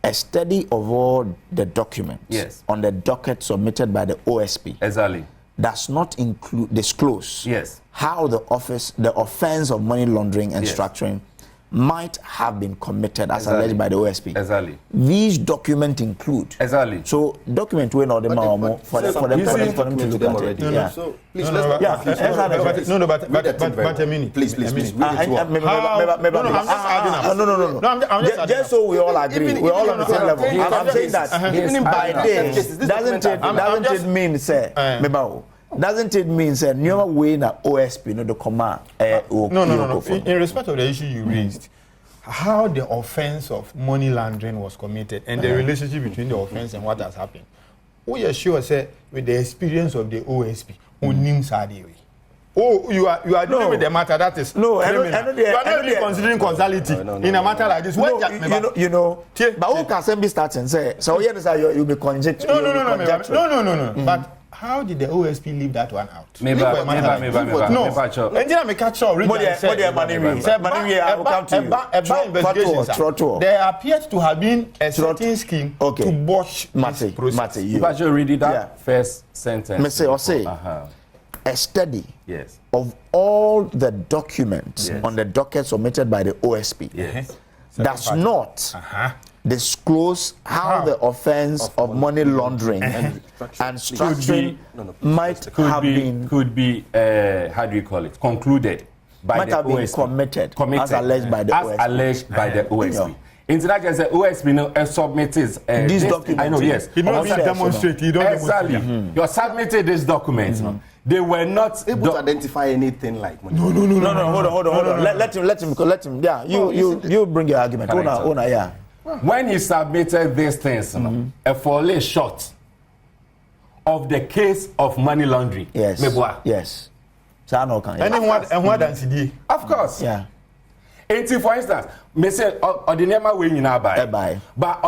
a study of all the documents Yes. on the docket submitted by the OSP Exactly. does not disclose Yes. how the offense of money laundering and Yes. structuring might have been committed as Exactly. alleged by the OSP. Exactly. These documents include. Exactly. So document we know the for them to look at it. Yeah. So please, No, let's yeah, not. let's have it. But a minute. Please, A minute. read it through. I'm just adding up. No. I'm just adding Just so we all agree, Even- we're all on the same even- level. even- I'm saying that even by by this this doesn't it mean say doesn't it mean say new way na OSP no the command No. In respect of the issue you raised, how the offense of money laundering was committed and the relationship between the offense and what has happened, we are sure say with the experience of the OSP, unim sadi. Oh, you are dealing with the matter that is No, I criminal. know You are not really considering causality in a matter like this. you know, but who can be starting say so here is how you be conjecture. No. But how did the OSP leave that one out? Maybe. No. Engineer me catch up. There appears to have been a certain scheme to botch this process. But you read that first sentence. Me say, a study yes. of all the documents on the docket submitted by the OSP does not disclose how the offense of money laundering and structuring could be how do you call it, concluded by the OSP. Committed as alleged by the OSP. International says OSP submitted these documents. I know, yes. He don't demonstrate. He don't exactly. You submitted these documents. They were not able to identify anything like money. No. Hold on. Let him. Yeah, you bring your argument. Yeah. When he submitted these things, a fall short of the case of money laundering. Yes. Yes. Anyone than CD. Of course. Yeah. For instance, me say ordinary way in buy. But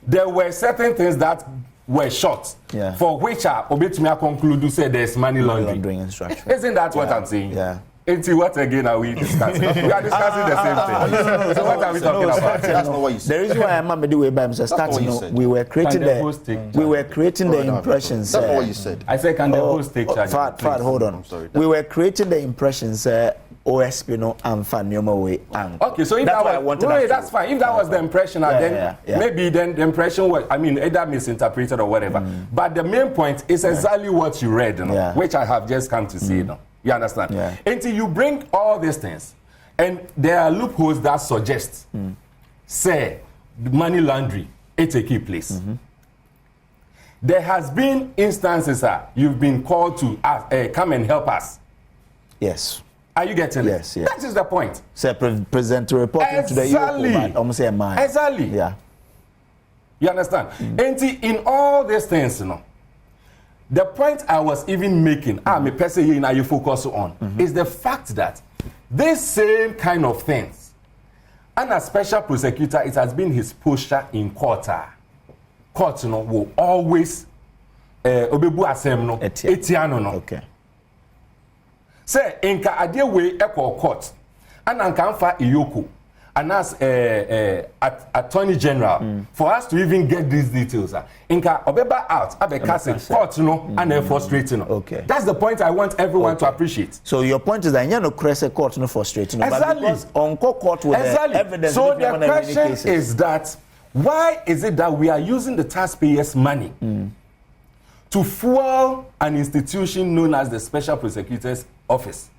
there were certain things that were short for which obetumi conclude to say there's money laundering instruction. Isn't that what I'm saying? Yeah. What again are we discussing? We are discussing the same thing. So what are we talking about? That's not what you said. The reason why I'm the way by him starting, we were creating the impressions. That's not what you said. I said, can the host take charge? Fad, hold on. I'm sorry. We were creating the impressions. OSP and Fanyoma way. Okay, so if that's that was that's fine. If that was the impression, then maybe then the impression was, either misinterpreted or whatever. But the main point is exactly what you read, which I have just come to see. You understand? Until you bring all these things, and there are loopholes that suggest, say, money laundering, it's a key place. There has been instances you've been called to come and help us. Yes. Are you getting it? Yes. That is the point. Say present reporting to the Yoko. Exactly. Yeah. You understand? And in all these things, the point I was even making, me personally now you focus on, is the fact that this same kind of things, and as special prosecutor, it has been his posture in court. Court, will always obebu asem etiano. Okay. Say inka ade we equal court and anka amfa iyoko and as attorney general for us to even get these details inka obeba out abeka court and frustrating. Okay, that's the point I want everyone to appreciate. So your point is that you no crese court frustrating, exactly. But because on court with evidence. So the question is that why is it that we are using the taxpayers' money to fuel an institution known as the Special Prosecutor's Office?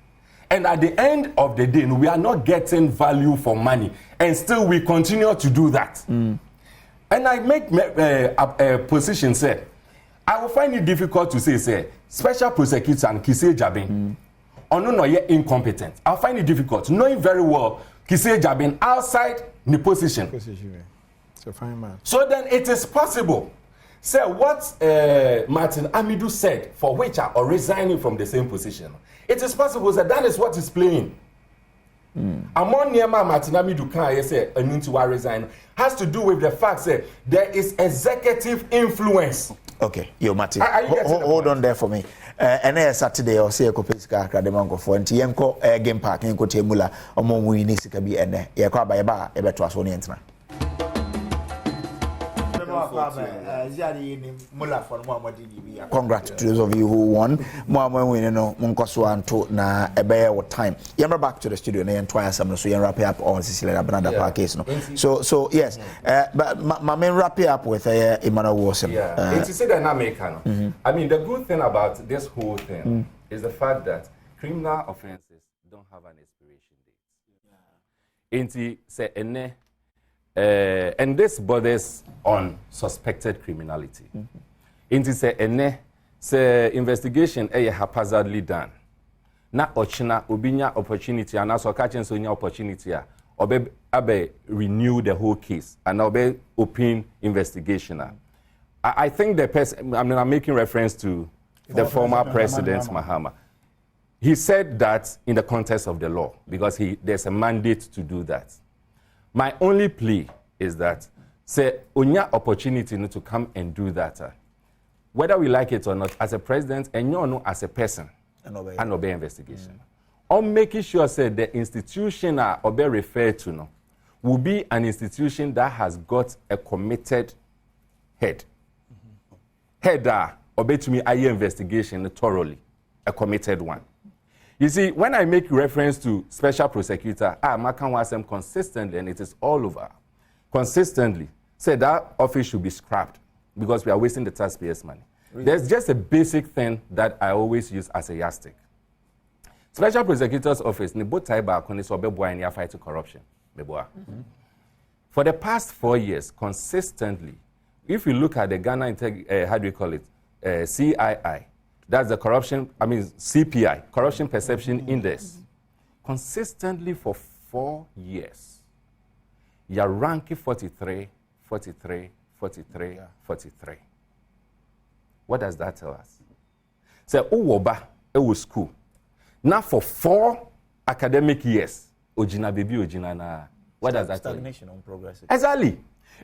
And at the end of the day, we are not getting value for money. And still we continue to do that. And I make a position, say, I will find it difficult to say, Special Prosecutor and Cecilia Dapaah, no, incompetent. I'll find it difficult, knowing very well Cecilia Dapaah outside the position. So fine, man. So then it is possible. Say what Martin Amidu said, for which are resigning from the same position. It is possible that is what is playing. Among Niema Martin Amidu can say to resign has to do with the fact that there is executive influence. Okay, yo Martin, hold on there for me. And Saturday or say a copisca academic for Ntienko game park in Kotemula or Momu Nisika be and Yakwa by bar ever to us on the internet. Congrats to those of you who won. Na ebe time. You're back to the studio and twice so you wrap up on Cecilia Dapaah case. So yes, but my main wrap up with Emmanuel Wilson. Yeah, it's a dynamic. I mean, the good thing about this whole thing is the fact that criminal offenses don't have an expiration date. And this borders on suspected criminality. Say investigation haphazardly done. Na ochina obinya opportunity and also catching so opportunity obe renew the whole case and obe open investigation. I think the person, I'm making reference to the former president Mahama. He said that in the context of the law because there's a mandate to do that. My only plea is that say onya opportunity to come and do that. whether we like it or not, as a president, and you know as a person, and obey investigation. On making sure that the institution obey referred to no, will be an institution that has got a committed head. Head obey to me aye investigation thoroughly, a committed one. You see, when I make reference to special prosecutor, Makan was consistently, and it is all over, consistently, say that office should be scrapped because we are wasting the taxpayers' money. Really? There's just a basic thing that I always use as a yardstick. Special prosecutor's office, ni both taiba koni so beboa in fight corruption. For the past 4 years, consistently, if you look at the Ghana, how do you call it, CII, that's the CPI, Corruption Perception Index. Consistently for 4 years, you're ranking 43, 43, 43, 43. What does that tell us? So, Uwoba, Ewu school. Now for 4 academic years, Ojina baby, Ojina na. What does that tell you? Stagnation on progress. Exactly.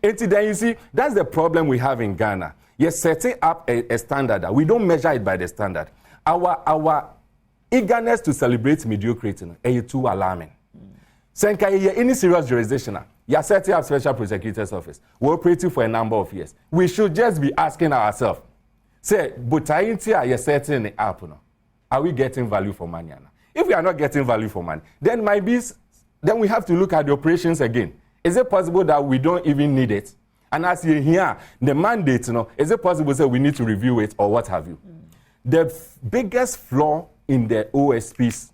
And then you see, that's the problem we have in Ghana. You're setting up a standard. We don't measure it by the standard. Our eagerness to celebrate mediocrity is too alarming. Senka, any serious jurisdiction, you're setting up special prosecutor's office. We're operating for a number of years. We should just be asking ourselves, say, but you're setting it up. Are we getting value for money? If we are not getting value for money, then then we have to look at the operations again. Is it possible that we don't even need it? And as you hear the mandate, is it possible that we need to review it or what have you? The biggest flaw in the OSP's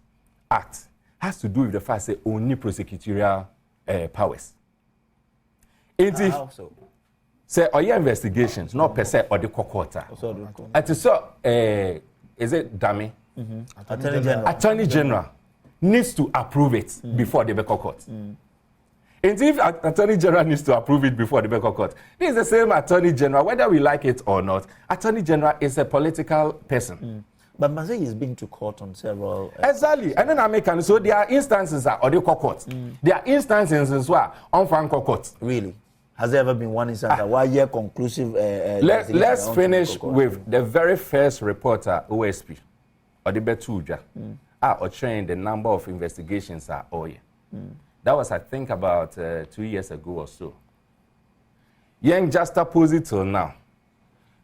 Act has to do with the fact that only prosecutorial powers. How so? Say, or your investigations, not per se or the court. And so, is it dummy? Attorney General needs to approve it before the Beko Court. And if Attorney General needs to approve it before the Beko Court, this is the same Attorney General, whether we like it or not. Attorney General is a political person. But Mazei is being to court on several... Exactly. And then I make so there are instances or the court. There are instances as well on Franco Court. Really? Has there ever been one instance that 1 year conclusive... let's finish with the very first reporter, OSP, or the Betuja, or trained the number of investigations are all year. That was, I think, about 2 years ago or so. Yen just oppose it till now.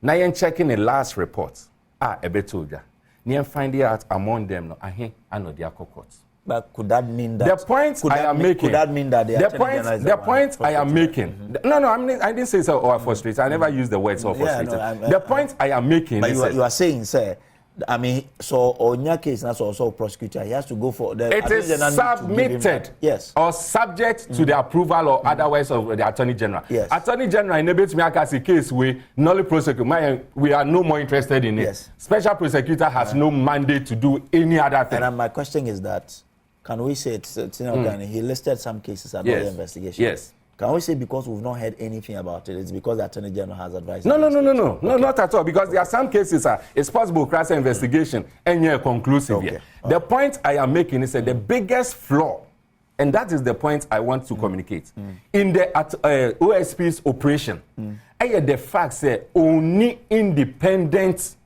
Now yen checking the last report. Ebetuja. Yen finding out among them, I know their courts. But could that mean that... The point I am making... Could that mean that the point I am making... No, I didn't say so or frustrated. I never used the word so frustrated. The point I am making but is... you are saying, sir... so on your case, that's also a prosecutor. He has to go for the. It is submitted, yes, or subject to the approval or otherwise of the Attorney General. Yes. Attorney General enables me a case we null prosecute. We are no more interested in it. Yes. Special prosecutor has no mandate to do any other thing. And my question is that, can we say he listed some cases under the investigation? Yes. Can we say because we've not heard anything about it, it's because the Attorney General has advised? No, not at all. Because there are some cases, it's possible cross investigation and you're conclusive here. The point I am making is that the biggest flaw, and that is the point I want to communicate, in the OSP's operation, the fact that only independent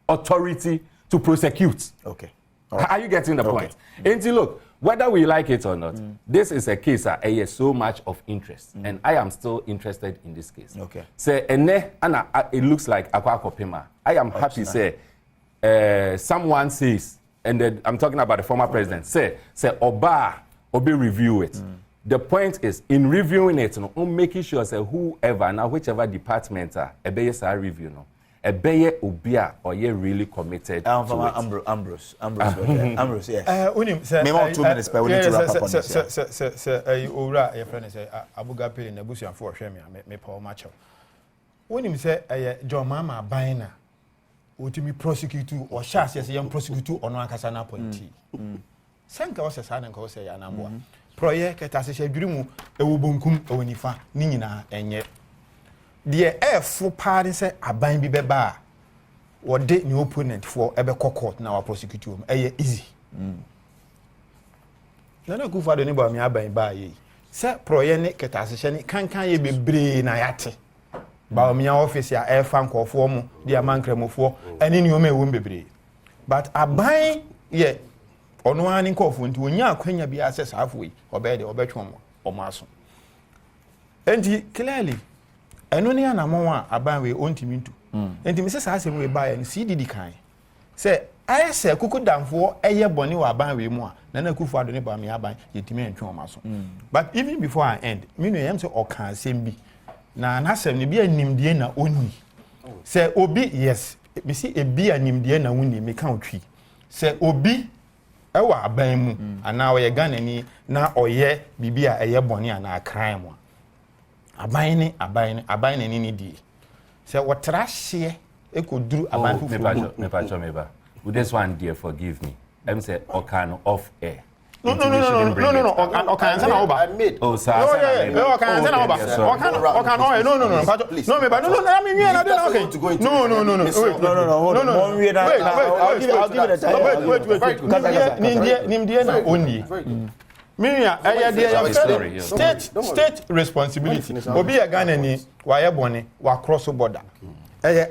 authority to prosecute. Okay. Right. Are you getting the point? And look, whether we like it or not, this is a case that has so much of interest, and I am still interested in this case. Okay. Say, it looks like Akwakopema. I am happy. Say, someone says, and I'm talking about the former president. Say, Obi review it. The point is, in reviewing it, making sure say whoever now whichever department review Ebeye Obia or ye really committed to it. Ambrose, yes. Maybe 2 minutes, but we need to wrap up on this. Ora, your friend say Abuga pay na busu anfo hwe me Paul Macho. Unim say John Mama Baina utimi prosecute or chance yes young prosecute ono akasa na appointee. Senka o se sa na nka o se ya na mboa. Proye keta se hwedwirimu ewo bonkum ewo nifa ni nyina enye. The for party say aban bi beba or de new opponent for ebe court na wa prosecute him easy. Na ku fa do ni ba mi aban ba yi. Say proye ne keta se ni kan ye bebre na yate. ba me office ya e fa nkofo mu dia mankremofo ene ni o me wo bebre but aban ye ono ani nkofo nti onya akwanya bi access afo yi obede obetwe omo aso enti clearly eno ne anamon a aban we ontimi ntu enti me se saa asem we ba ya CDD kan se ayese kuku damfo eye boni wa aban we mu a na kufu ado ne ba me aban yetimi entwe omo aso but even before I end me no yam se okan asem bi na nasem ne bi animdie na oni se obi yes me si ebi animdie na woni me kan otwi se obi ewa aban mu ana oye ganani na oye bibia eye boni ana crime mu aban ni die se wotra hye ekoduru aban fufu me pa with this one dear forgive me I'm say okan off air no okan sana oba oh sir okan sana oba okan oh no please no me ba no I mean na dey okay no I'll give it a time nimdie na oni Minya state responsibility obi ya Ghana ni wa ye bone wa cross border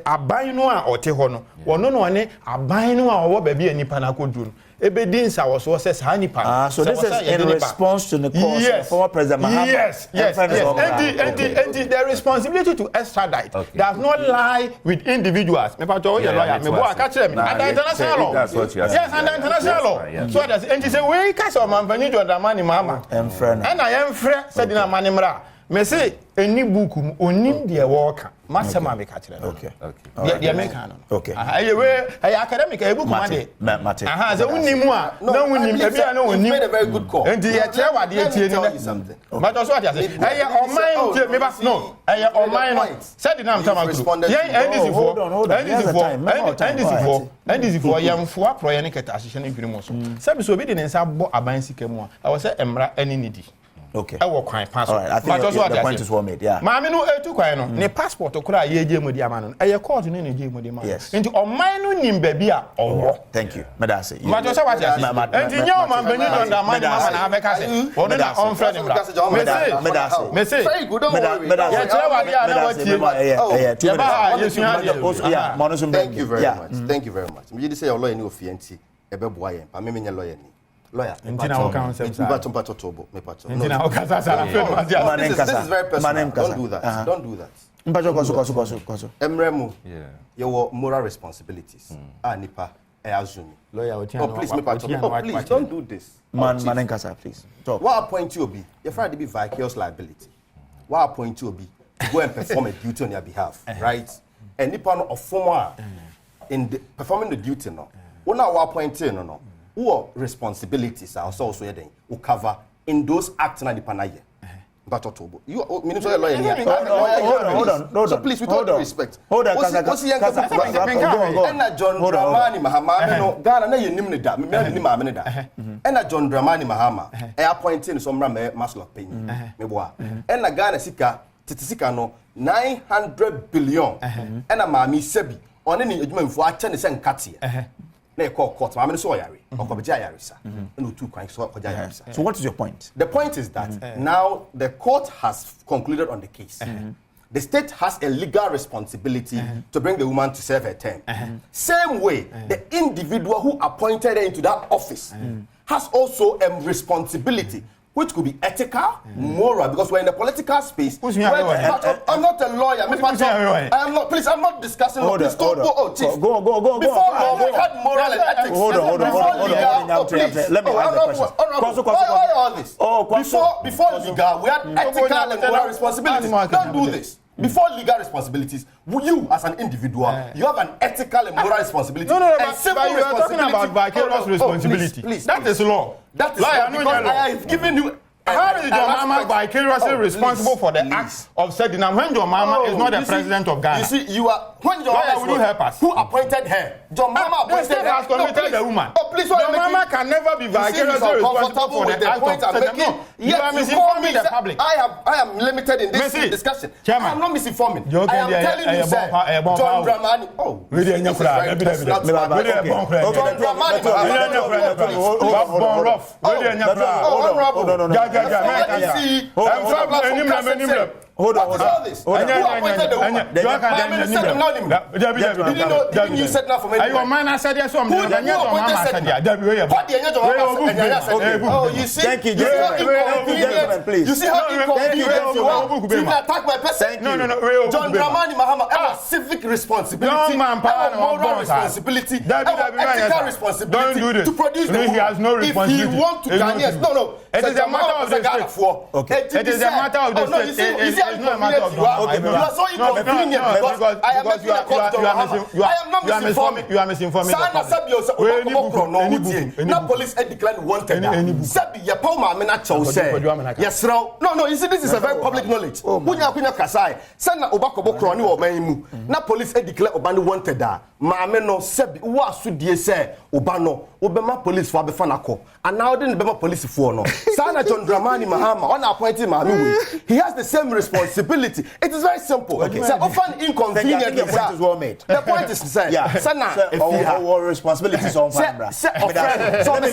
aban no a ote ho no wono no ne aban no a owo ba bi anipa na koduru ebedin sa wo so se sa nipa so this is in response to the cause of former president Mahama yes and the responsibility to extradite does not lie with individuals me pa to your lawyer me bo aka kire me under international law yes under international law so that and say we case of manfani Dramani Mahama and I am free said na manimra me say eni buku onim de work masema me ka kire okay the American okay academic e buku ma de mate say unimu a na unim e bia na onim made a very good call and ye kire wade etie ni but also what you say oman tie me ba no oman no said na mtama group NDC for yamfo aproye ne keta ahye ne hwiri mo so sabi so obi de ne nsa bo aban sika mu a wo say emra ani nidi okay I work quite passport. All right, I think the point is well made. Yeah. Mami no etu kwan no. Ne passport okura ye je mo di ama no. Eye court ne ne je mo di ma. Nti oman no nim ba bi a owo. Thank you. Medase. Ma to say what you say. Nti nya o man bani don da man mama na abeka say. Ono na on friend bra. Medase. Me say. Very good. Don't worry. Ya tell what ya na what you. Yeah, Monosum. Thank you very much. Thank you very much. Me just say your lawyer ni ofianti ebeboa yen. Pa me nya lawyer ni. Lawyer. Ntina o kan sem sa. Me pato. Ntina o kan sa sa. This is very personal. Don't do that. Don't do that. Mpacho koso. Emremu. Yeah. Your moral responsibilities. Nipa azumi. Lawyer please me pato. Please don't do this. Manenkasa please. Talk. What appoint you be? You're afraid to be vicarious liability. What appoint you be to go and perform a duty on your behalf, right? And nipa no of former in performing the duty no. Una what appointing no. Who responsibilities are also then who cover in those acts na nipa na ye. But Otobo, you minister lawyer here. Hold on. So please, with all due respect. Hold on. Enna John Dramani Mahama no Ghana na ye nim ne da. Me ni ma me ne da. Enna John Dramani Mahama e appointing so mra me maslow penny. Me boa. Enna Ghana sika titisika no 900 billion. Enna ma mi sebi. One ni adwumanfo a che ne se nkate. Na e call court. Ma me so oyare. Okobeja yare sa. No two kwan so okoja yare sa. So what is your point? The point is that now the court has concluded on the case. The state has a legal responsibility to bring the woman to serve her term. Same way, the individual who appointed her into that office has also a responsibility, which could be ethical, moral, because we're in the political space. I'm not a lawyer. I'm not. Please, I'm not discussing. Go. Before law, we had moral and ethics. Hold on. Let me ask the question. Why all this? Before legal, we had ethical and moral responsibilities. Don't do this. Before legal responsibilities, you as an individual, you have an ethical and moral responsibility. No, but you are talking about vicarious responsibility. Please. That is law. That is law because I have given you. How is your mama vicariously responsible for the acts of Sedinam when your mama is not the president of Ghana? You see, you are when your mama will you help us? Who appointed her? Your mama appointed her. Has committed the woman. Your mama can never be vicariously responsible for the acts of Sedinam. You are misinforming the public. I am limited in this discussion. I am not misinforming. I am telling you, sir. John Dramani. Oh, really? Hold on. What is all this? Who appointed the woman? Prime Minister didn't you set now for me? Are you a man? I said yes. I'm What the Oh, you see? Thank you, gentlemen, please. You see how inconvenient you are? You attack my person? No. John Dramani Mahama have civic responsibility, moral responsibility, ethical responsibility to produce the woman. He has no responsibility. If he want to Ghanaians, no. It is a matter of the state. Okay. It is a matter of the state. You see how inconvenient you are? You are so inconvenient because I am making a call to Mahama. I am not misinforming. You are misinforming. Sana sabi yo na police declared wanted. Sabi ya pa ma na chow say. Yes, no. You see, this is a very public knowledge. Kunya kasai. Sana obakobokro ni wo man mu. Na police declare obani wanted da. Maame no sabi wo asudie say obano obema police for abefa nako. And now the bema police for no. Sana John Dramani Mahama on appointed maame we. He has the same responsibility. It is very simple. Okay. So often inconvenient. The point is well made. The point is to say, Sana, if you have responsibilities on fire, let me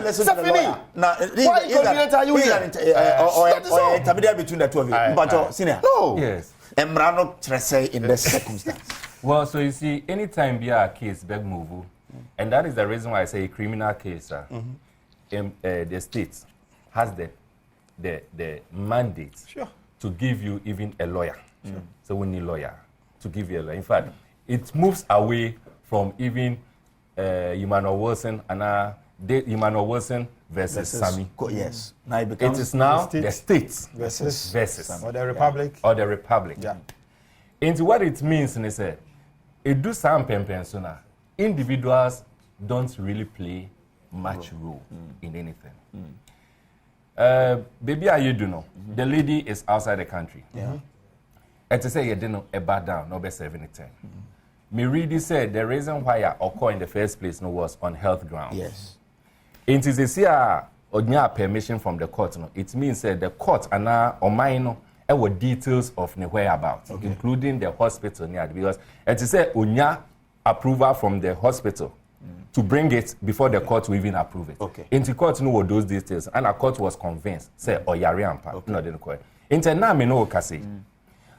listen to the lawyer. Now, why inconvenient are you here? Or intermediate between the two of you. But senior, no. Yes. Emrano Tresse in this circumstance. Well, so you see, anytime be a case, beg move, and that is the reason why I say a criminal case. The state has the mandate to give you even a lawyer. So we need a lawyer to give you a lawyer. In fact, it moves away from even Emmanuel Wilson and Emmanuel Wilson versus Sami. Yes. Now it is now the states versus or the Republic. Or the Republic. Yeah. Into what it means is that it do some pensiona. Individuals don't really play much role in anything. Baby, you do know. The lady is outside the country. Yeah. And to say you didn't know about down, no be 7010. Me really said the reason why I occur in the first place was on health grounds. Yes. It is a see permission from the court. No, it means that the court and or mine our details of the whereabouts, including the hospital near, because it is a unya approval from the hospital to bring it before the court will even approve it. Okay. Into court know those details, and a court was convinced say oyari ampa. No, didn't quite. Into na me no kasi.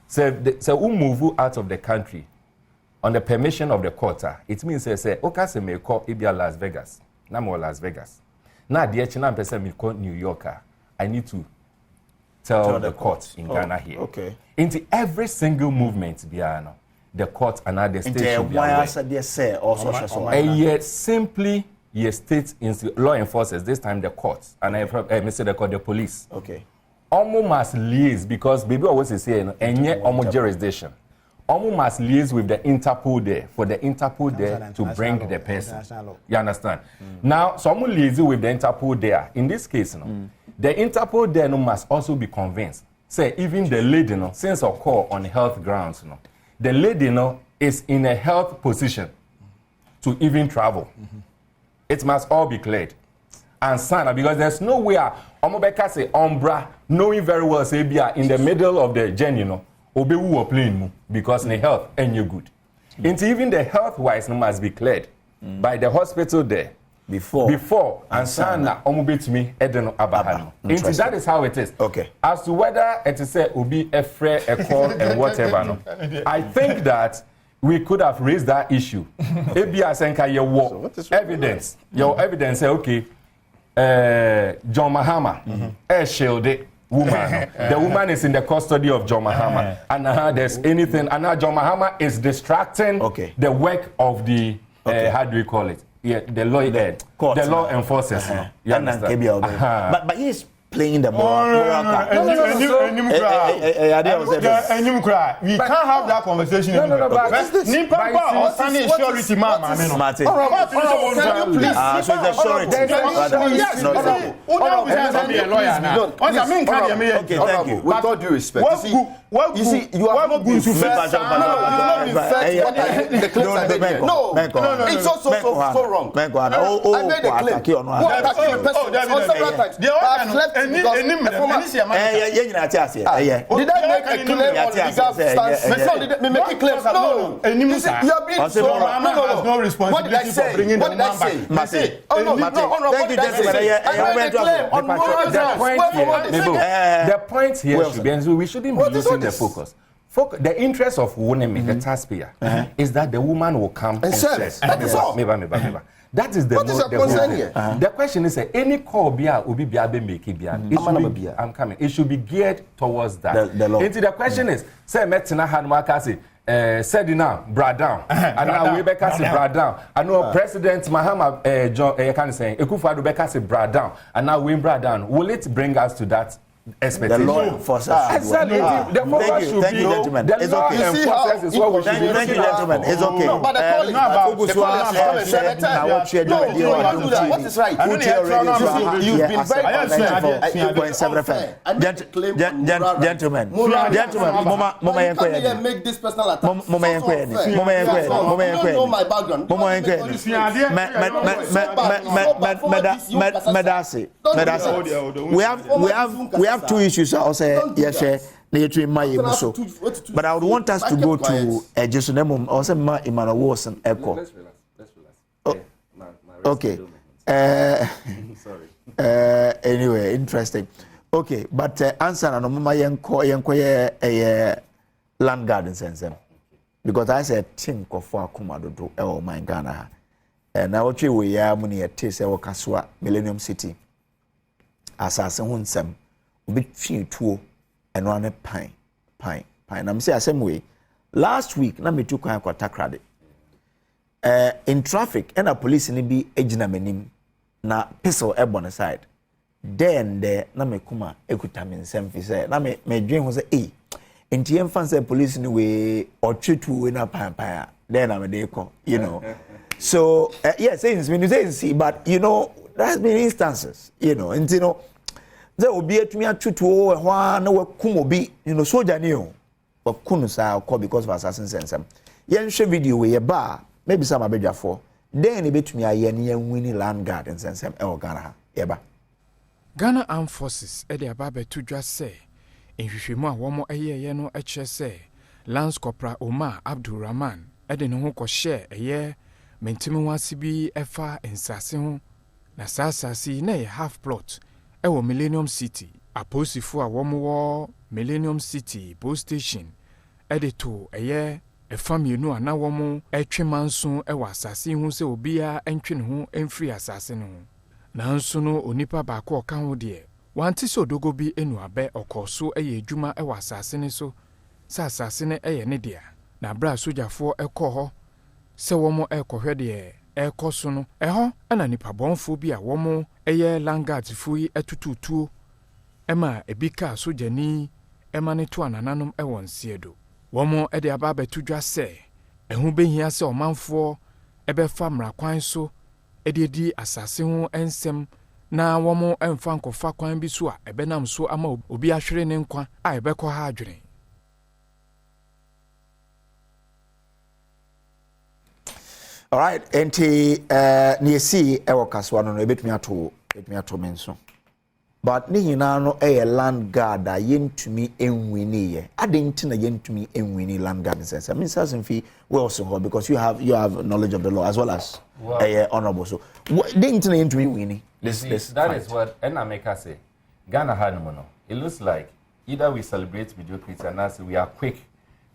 So who move out of the country on the permission of the court. It means say okase me call Ibia Las Vegas. Na mo Las Vegas. Na the china person me call New Yorker. I need to tell the court in Ghana here. Okay. Into every single movement biano, the court and the state should be aware. And yet simply your state law enforcers, this time the courts, and I say they call the police. Okay. Almost must liaise because baby always say and yet almost jurisdiction. Almost must liaise with the Interpol there for the Interpol there to bring the person. You understand? Now, someone liaise with the Interpol there. In this case, the Interpol there must also be convinced. Say even the lady, since a call on health grounds, the lady is in a health position to even travel. It must all be cleared and signed because there's no way Omobeka say Umbra knowing very well say be in the middle of the journey, Obewu or plane because the health ain't you good. Into even the health wise must be cleared by the hospital there before and sana omobet me edeno abahano. Into that is how it is. Okay. As to whether it is a obi a free a call and whatever I think that we could have raised that issue. Ebia senka your evidence. Your evidence say okay. John Mahama shielded woman. The woman is in the custody of John Mahama. And there's anything and now John Mahama is distracting the work of the how do we call it? Yeah, the lawyer, the law enforcers. You understand? But he's playing the moral card. We can't have that conversation anymore. With all due respect, you see, you are not going to fetch the claims. No, it's also so wrong. I made a claim. What attacking the person on several times. I've left did I make a claim on legal stance? No, make it clear. No. You are being so wrong. No. What did I say? What did I say? Oh no, what did I say? I made a claim on moral grounds. The point here should be, and we shouldn't be using not the focus. The interest of women, the taxpayer, is that the woman will come and serve. That is all. That is the What is your concern here? The question is, any call I'm coming. It should be geared towards that. The law. The question is, say Metina Hanwakasi. Said now, brought down. And now we back as brought down. I know President Mahama John can say Ekufuado back as brought down. And now we brought down. Will it bring us to that expectation? The law enforcers. Exactly. The focus should thank be you, gentlemen. the It's law okay. enforcers is what we should be. Thank you, gentlemen. It's okay. No, but the what is right? You've been very gentlemen, Mama make this personal attack. Mama You don't know my background. we have two issues. I'll say yes, but I would want us to go to Jesunemum or some Emmanuel Wilson Echo. Let's relax. Okay. Sorry. Anyway, interesting. Okay, but answer no mama yenko land garden sense. Because I said think of akuma do e my Ghana. And Nnawotwe Yi we ya muni etese wo kaswa Millennium City. Asase ho nsem obi twi tuo eno ane pine. Na me say asem we last week na me tu kwan kwa takrade. In traffic and a police ni bi ejina manim na pistol ebon side. Then there na me kuma ekuta me nsem fi say na me dwen ho say enti yemfa say police ni we otwetu we na pan then na me dey call, you know. So yes, since we say see, but you know there has been instances, you know, and you know there will be atumi atwetu o ehwa na we kumobi, you know, soldier ni o kunu sa call because of assassin sensem. Yenhwe video we ba maybe some abedwa for then e betumi aye ne win land guard sensem e Ghana yeba. Ghana Armed Forces e de ababe to dwa say nhwehwemu a womo eyeye no ekye say Lance Corporal Omar Abdulrahman e de ne ho ko share eye mentimi wase bi efa ensase ho na sasasi na half plot e wo Millennium City aposifo a womo wo Millennium City Post Station e de to eye efamienu ana womo etwemanso e wa asase hu se obia entwe ne ho emfiri asase no nanso no onipa ba ko ka ho de wanti so dogo bi enu abe okoso eye adwuma e wa asase ne so sa asase ne eye ne dia na bra sojafo ekọ ho se womo ekọhwe de ekoso no eho ana nipa bonfo bi a womo eye langat fuyi etututuo ema ebika sojani ema ne to anananom e wonsiedo womo e de aba betudwa se ehu behia se omanfo ebefa mrakwan so di asase ho ensem na womo emfa nkofa kwan bi so a ebenam so ama obi ahwere ne nkwa a ebekọ ha adwene. All right, enti niesi ewo kaswa no ebetumi ato menso. But ni hina no land guard a yentumi enwini ye. Adenti na yentumi enwini land guard sense. I mean certainly we also because you have knowledge of the law as well as honorable. So denti na yentumi enwini. That is what Nnameka say. Ghana had no. It looks like either we celebrate mediocrity and we are quick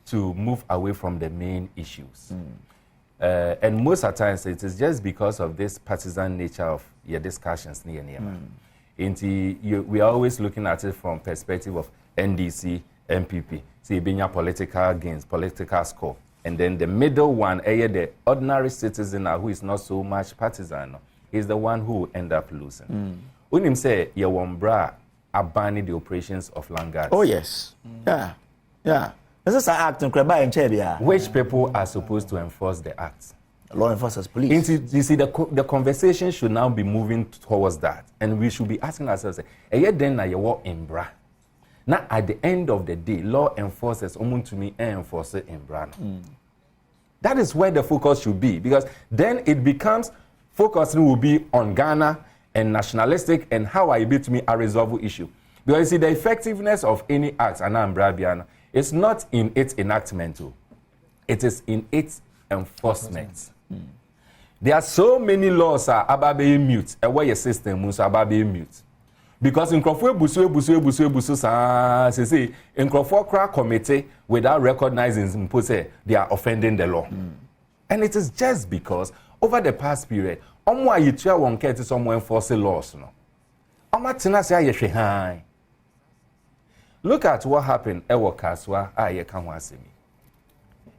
to move away from the main issues. And most of the times it is just because of this partisan nature of your discussions near. We are always looking at it from perspective of NDC, MPP, see being your political gains, political score. And then the middle one, the ordinary citizen who is not so much partisan, is the one who will end up losing. When him say, you want bra, abandoning the operations of land guards. Oh yes. Yeah. This is an act in Kreba and Chebia. Which people are supposed to enforce the acts? Law enforcers, police. You see, the conversation should now be moving towards that. And we should be asking ourselves, then you walk in bra. Now, at the end of the day, law enforcers, to me, enforce it in bra. That is where the focus should be. Because then it becomes, focus will be on Ghana and nationalistic and how I be to me a resolve issue. Because you see, the effectiveness of any act, it's not in its enactment, it is in its enforcement. There are so many laws are about being mute, and where your system is about being mute. because nkrofo ebusu say nkrofo kra committee without recognizing say they are offending the law. And it is just because over the past period omo ayitua won care to someone enforcing laws no omo tena say ayehwe han. Look at what happened ewo kaswa ayeka ho asemi.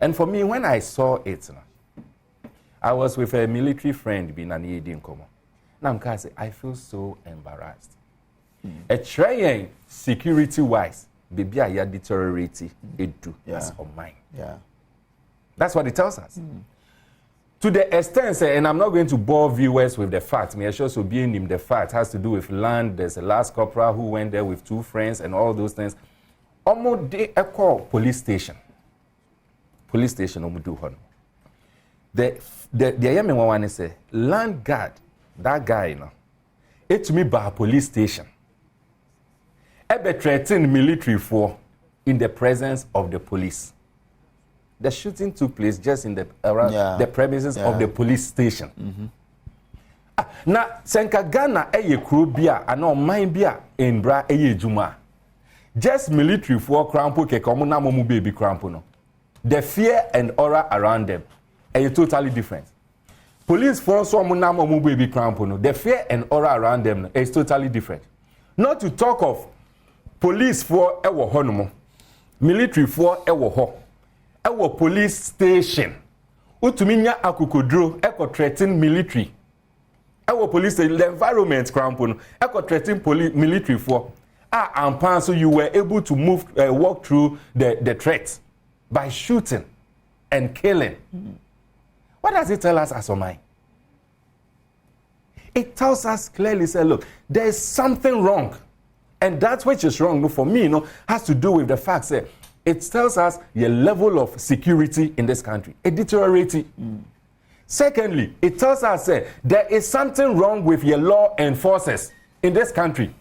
And for me, when I saw it, I was with a military friend, Binani Edinkomo. Now I feel so embarrassed. A trying security-wise, baby, I deteriorate it as on mine. Yeah, that's what it tells us. To the extent, and I'm not going to bore viewers with the facts. Me, I should also be in the fact has to do with land. There's a last corporal who went there with 2 friends and all those things. Almost they call police station. Police station omudu hono. The yemi one say land guard, that guy no. It to me by police station. Ebe threatened military for in the presence of the police. The shooting took place just in the around the premises of the police station. Na senka Ghana eye kro bia ana man bia enbra eye juma. Just military for crampo ke komo na momu baby crampo no. The fear and aura around them are totally different. Police force baby cramp, the fear and aura around them is totally different. Not to talk of police for ewo honomo, military for ewo police station. Utuminya akukodro eko threaten military. Ewo police station, the environment cramp, eko threaten military for. And so you were able to walk through the threat by shooting and killing. What does it tell us as Omai? It tells us clearly, say, look, there is something wrong. And that which is wrong, for me, has to do with the fact that it tells us the level of security in this country. It deteriorating. Secondly, it tells us that there is something wrong with your law enforcers in this country.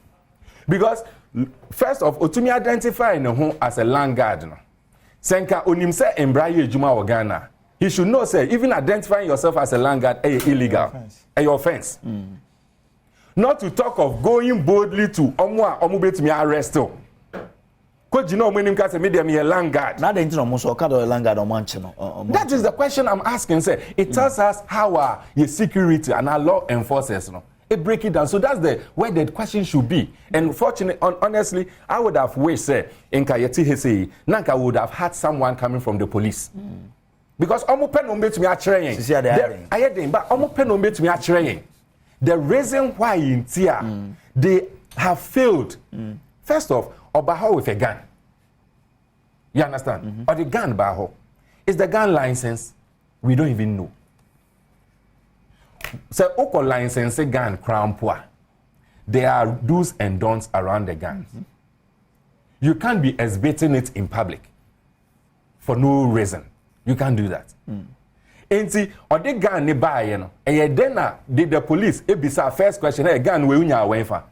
Because, first of all, to me identify as a land guard. Senka onimse embraye juma wa Ghana. He should know, say, even identifying yourself as a land guard is illegal. A offense. Not to talk of going boldly to omu bet me arrest. Could you know when him say me a land guard? Now the land guard That is the question I'm asking. Say, it tells us how our security and our law enforcers it break it down. So that's where the question should be. And fortunately, honestly, I would have wished, say, in Kayeti Hese, Nanka would have had someone coming from the police. Because omo pen no bet me a train. But omo pen no bet me a train. The reason why in Tia they have failed. First off, Obaho with a gun. You understand? Or the gun Baho. Is the gun license? We don't even know. So, oko license gun crown poor. There are do's and don'ts around the guns. You can't be exhibiting it in public for no reason. You can't do that. Enti or the gun nearby, and then did the police? It be our first question. A gun we unya wenfa.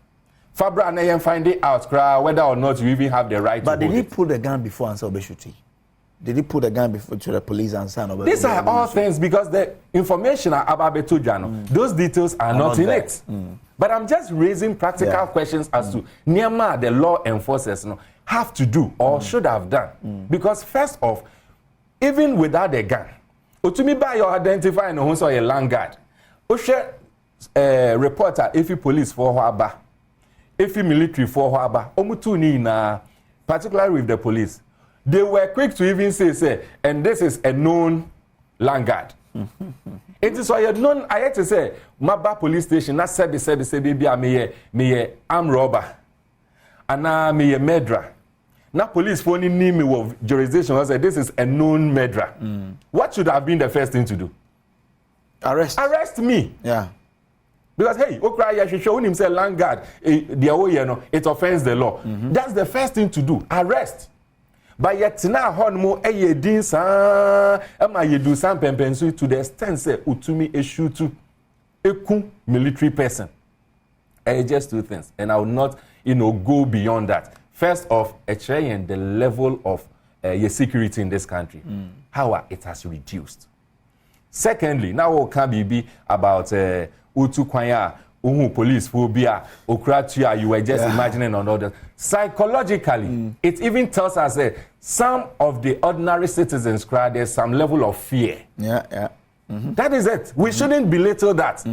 Fabra and I find it out whether or not you even have the right. But did he put the gun before and say Obeshuti? Did he put the gun before to the police and say no? These are all things because the information about Betujano, those details are not in it. But I'm just raising practical questions as to Nyama, the law enforcers, have to do or should have done. Because first off, even without the gun, Utumi by your identifying who's a land guard, Ushe reporter, if you police for Waba, if you military for Waba, Omutuni na, particularly with the police. They were quick to even say, and this is a known land guard. It is why a known, I had to say, Maba police station, not said, baby, me arm robber, and now me a murderer. Now police phoning me with jurisdiction, I said, this is a known murderer. What should have been the first thing to do? Arrest me. Yeah. Because, hey, Okraya should show himself land guard, it offends the law. That's the first thing to do, arrest. But yet now, honmo a din sa am I do some pempensu to the extent say utumi issue to a military person. Just 2 things, and I will not, go beyond that. First off, and the level of your security in this country, how it has reduced. Secondly, now what can be about utu kwanya police phobia okra you were just imagining on others. Psychologically, it even tells us that some of the ordinary citizens cry there's some level of fear. That is it. We shouldn't belittle that.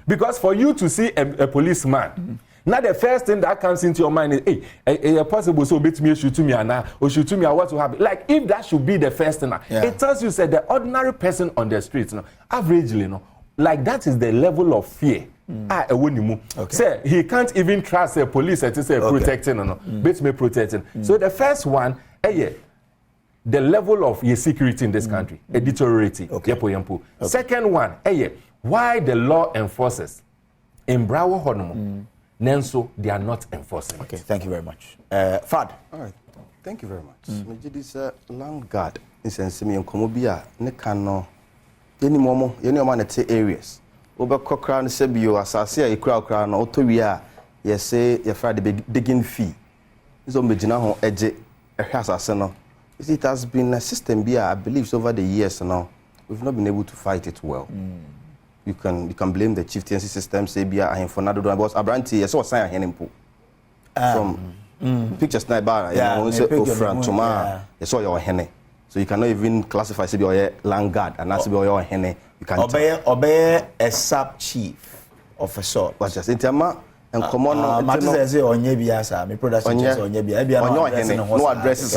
Because for you to see a policeman, now the first thing that comes into your mind is, hey, possible so bit me shoot to me and or shoot to me what will happen. Like if that should be the first thing, it tells you that the ordinary person on the streets, averagely, like that is the level of fear. Say he can't even trust a police to say protecting or not. Bit me protecting. So the first one, the level of security in this country, deteriorating. Second one, why the law enforcers in Brawo Honomo, Nenso, they are not enforcing. Okay, thank you very much. Fad. All right, thank you very much. This land guard in Sensimi and Komobia, Nekano, any momo, areas. Over Cochrane, Sebio, Assasia, a crowd crown, Otoria, yes, say, your Friday digging fee. It's on Majinaho edge, a house arsenal. It has been a system, I believe, over the years now. We've not been able to fight it well. You can blame the chieftaincy system, say, and for another one. Because Abranti, I saw a sign of from pictures, Naibar, you saw your henny. So you cannot even classify Sebio land guard and not Sebio henny. You can obey a sub chief of a sort. But just in Tama and common matters on Yebiasa, my production on Yebia, no addresses.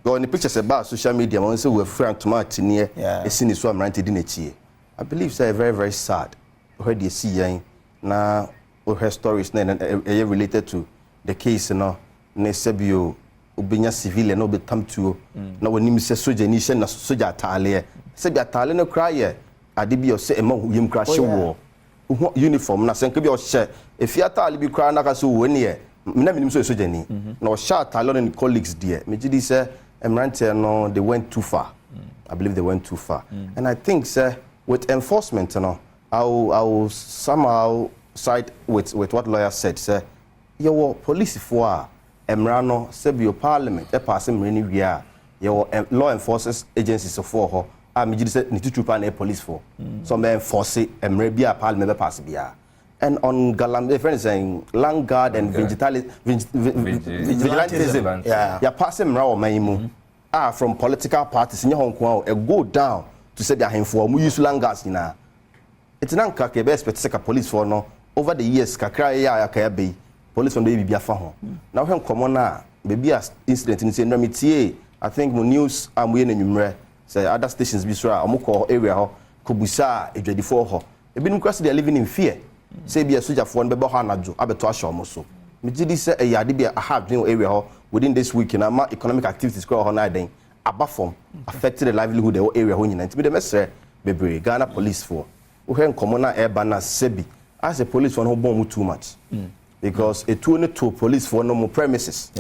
Go in the pictures about social media, and so we're friend to Martin near a scene is one ranted in a cheer. I believe so very, very sad. Heard you see now her stories related to the case, Nesebio, Ubinya civilian, no be come to no when you say Soja Nation, Soja Talia. Sebia Talino cry. Adibio say among him crash war. Uniform, nothing could be your share. If you are Talibi crying, Nakasu, when ye, Minam so Sojani, no shot Talon and colleagues, dear. Majidi, sir, Emrante, no, they went too far. I believe they went too far. And I think, sir, with enforcement, I will somehow side with what lawyer said, sir. Your police for Emrano, Sebio Parliament, a passing many year, your law enforcement agencies for her. I'm just need to troop and police for. So men force it and maybe a parliament pass bia. And on Galam, friends saying land guard and vigilantism. Yeah, passing round my from political parties in Hong Kong and go down to say they're for we use land guards now. It's not a best specific police for no over the years kakra ya be police from the baby home. Now when come on maybe as incident in Saying I think my news I'm winning say other stations be sure amoko area ho kobusa edwadifo ho ebi nkwase they are living in fear say be a soldier for no be ho anajo abeto ashomo so me gidi say e yade be a hard area ho within this week na ma economic activities go ho na den abafom affected the livelihood the area ho nyina nti be mesre bebre Ghana police for wo hen komo na eba na sebi as a police for no bomb too much because it two ne to police for no more premises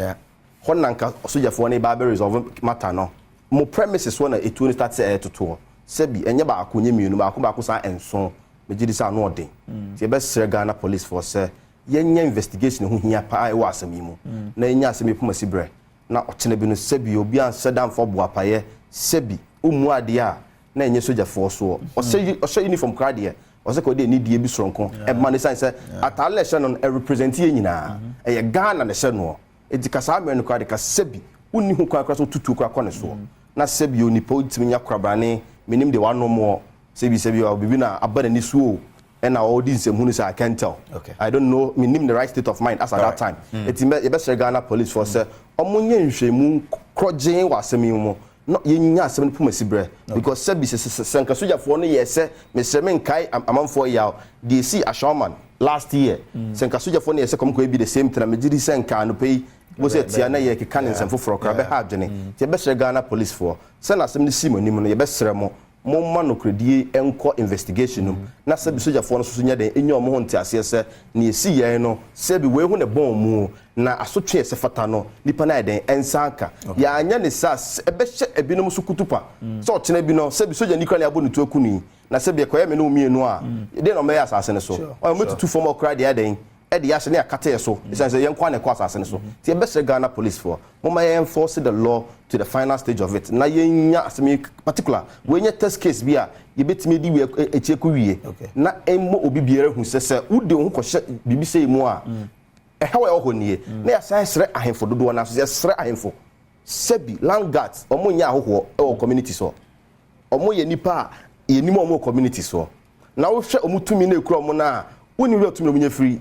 ho nanka soldier for ne ba be resolve matter no mo premises one a two start say to sebi enye ba akonye mienu ba ko sa enso me gidi sa no odin ti be sere Ghana police force say yenya investigation ho hia pa e wa asemi mu na enya asemi poma sibre na otene bi no sebi obi an sedam for boapaye sebi umu ade a na enye soldier force o say uniform crowd here o say ko dey need die bi soronko e man say atale hye no represent ye nyina e Ghana na hye no e dikasa amenu crowd ka sebi unni hu kwa so tutu kwa kone so na sebi oni po timi nya krabane minim de wano mo sebi obibi na abana ni suo and all these nsem say I can tell. Okay. I don't know minim the right state of mind as at that time. Etimbe e be sere Ghana police force omonye nhwemu krojen wasemi mu no yenya asem puma sibre because sebi senka soja for no yese mesreme nkai amanfo ya dey see Ashoman last year senka soja for no yese kom ko be the same thing megidi senka no pay wo se tia na ye keka ne nsem foforo kra be ha adwene ye be sere Ghana police for se na asem ni simoni mu no ye be sere mo momma no kredie enko investigation na sebi soja for no so nya den enyo mo ho ntiase se na esi ye no sebi we hu ne bon mu na asotwe se fata no nipa na den ensanka ya anya ne sas ebe hye ebinom so kutupa so otena bi no sebi soja nikra na abo ne tuakuni na sebi ekoye me no mienu a de no me asase ne so o me tutu form okra de den e de yahye ne akate so say yen kwa ne kwa asase ne so ti e be se Ghana police for mama enforce the law to the final stage of it na yenya asemi particular we nya test case bi a ye betimi di we echieku wie na emmo obi biere hu se ude hu ko hye bibi sei mu a hawe ohonie na ya sai sre ahemfo dodo na so sre ahemfo sebi landguards omo nya ahoho e community so omo ye nipa ye nimo omo community so na wo hwe omo tumi na ekura omo na woni wi otumi omo nya free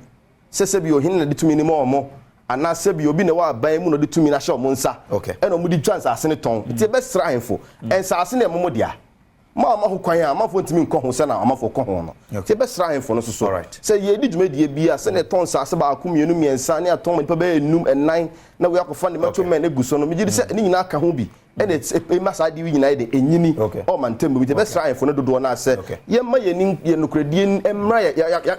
sebi o hin na de tumi ni mo omo ana sebi obi na wa ban mu no de tumi na hye omo nsa e no mo di chance ase ne ton ti be sre ahemfo ensa ase na emo dia ma ho kwan a ma fo ntimi nko ho se na ma fo ko ho no ti be sra henfo no so say ye di dwumadie bia se ne ton sa se ba ko mienu miensa ne aton ma be enum enan na we akofa ne macho men eguso no me gidi se ni nyina aka ho bi e ne ma sa di wi nyina de enyini o man tem bi ti be sra henfo no dodo na se ye ma ye ni ye nokradie emra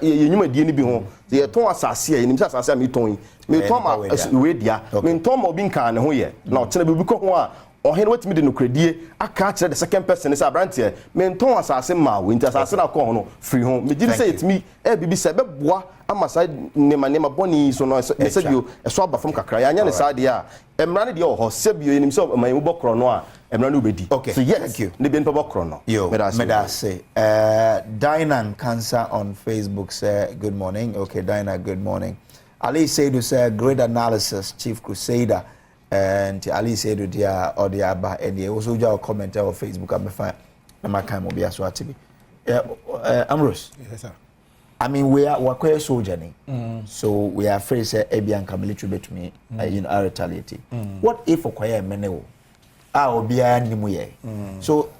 ye nyumadie ni bi ho ye ton asase ye ni asase me ton me ton ma we dia me ton ma obi nka ne ho ye na o tena bi ko ho a ohen wetimi de nokradie aka kire the second person is abrantie menton asase ma we nti asase na ko no free home me gidi say etimi bibi say beboa amasa nema boni so no say bio eso aba from kakra ya nya ne sade a emra ne de ho se bio enim so man mu bokro no a emra ne obedi so yes thank you ne bi npa bokro no me say Dinan Cancer on Facebook say good morning. Okay, Diana, good morning. Ali Seidu say great analysis, Chief Crusader. And Ali said dia or the aba and they also just comment on Facebook and find my kind will be as well to be Ambrose. Yes sir. I mean we're quite soldier so we are afraid say Ebian can military bet me I retaliate. What if for quite meneo be a so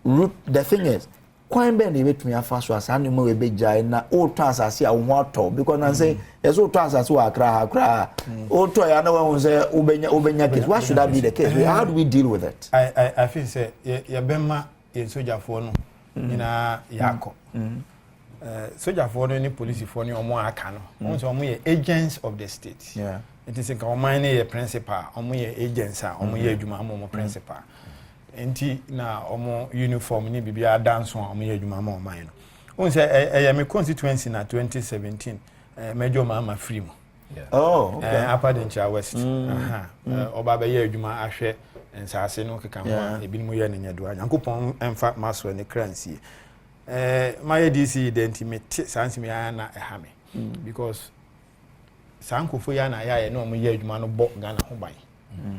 the thing is quite ben bet me afast was animal we be jai na old transas a water because I say there's old transas who are cry old toy I know say ubenya case. Why should that be the case? How do we deal with it? I feel say ya bema ye soldier for no ina yako soldier for no ni police for no omo aka no so omo ye agents of the state. Yeah, it is a mine ye principal omo ye agents a omo ye adwuma omo principal enti na omo uniform ni bibia dance on omo ye adwuma ma oman no won say me constituency na 2017 Major Mahama free mo. Oh, okay. Upper Dencha West. Oba be ye adwuma ahwe nsase no keka ho ebi mu ye ne nyadoa yankopon emfa maso ne kransie my DC identity sansi me na eha me because sankofo ya na ya no mo ye adwuma no bo Ghana ho ban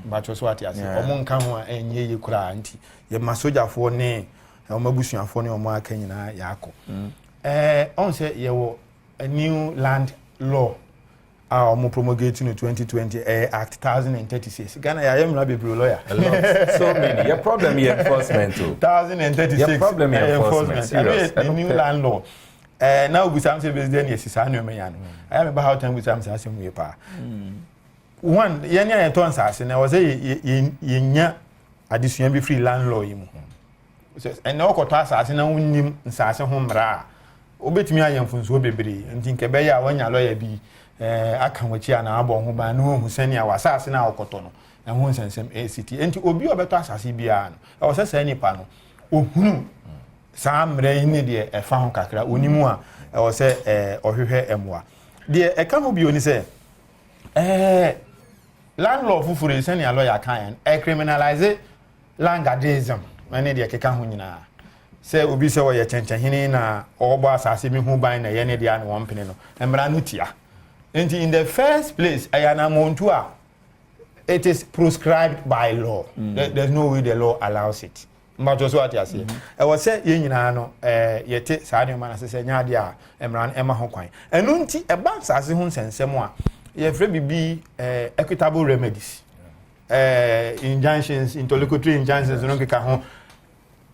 but so what ya say omo nka ho a enye ye kura anti ye masojafo ne omabusuafo ne omo aka nyina ya akọ on say ye wo a new land law omo promulgating in 2020 Act 1036 Ghana ya yemra bebre lawyer so many your problem here enforcement 1036 your problem here enforcement serious the new land law now we say president yes is anu me yan I am about how time we say asem we pa one yenya ye ton sase na was yenya addition be free land law yimu and na okoto asase na wonnim nsase ho mra obetimi ayemfunso bebre nti nke be ya wanya lawyer bi aka wachi ana abo ho ba na hu sani a wasase na okoto no ho nsensem ACT enti obi obeto asase bia no o se se nipa no ohunu sa mre ni de efa ho kakra onimu a o se ohwehwe emwa de eka ho bi oni se landlord fufure sani a lawyer kan criminalize landguardism mane de keka ho nyina se obi se wo ye chenchenhini na ogbo asase mi hu ban na ye ne de an won pene no emra no tia enti in the first place ayana montu a it is prescribed by law. There's no way the law allows it. But just what you say. I was say ye nyina no yete saade man asese nya de a emran ema ho kwan. Enu nti e ba asase ho nsensem a ye frɛ bibi equitable remedies. Injunctions, interlocutory injunctions no keka ho.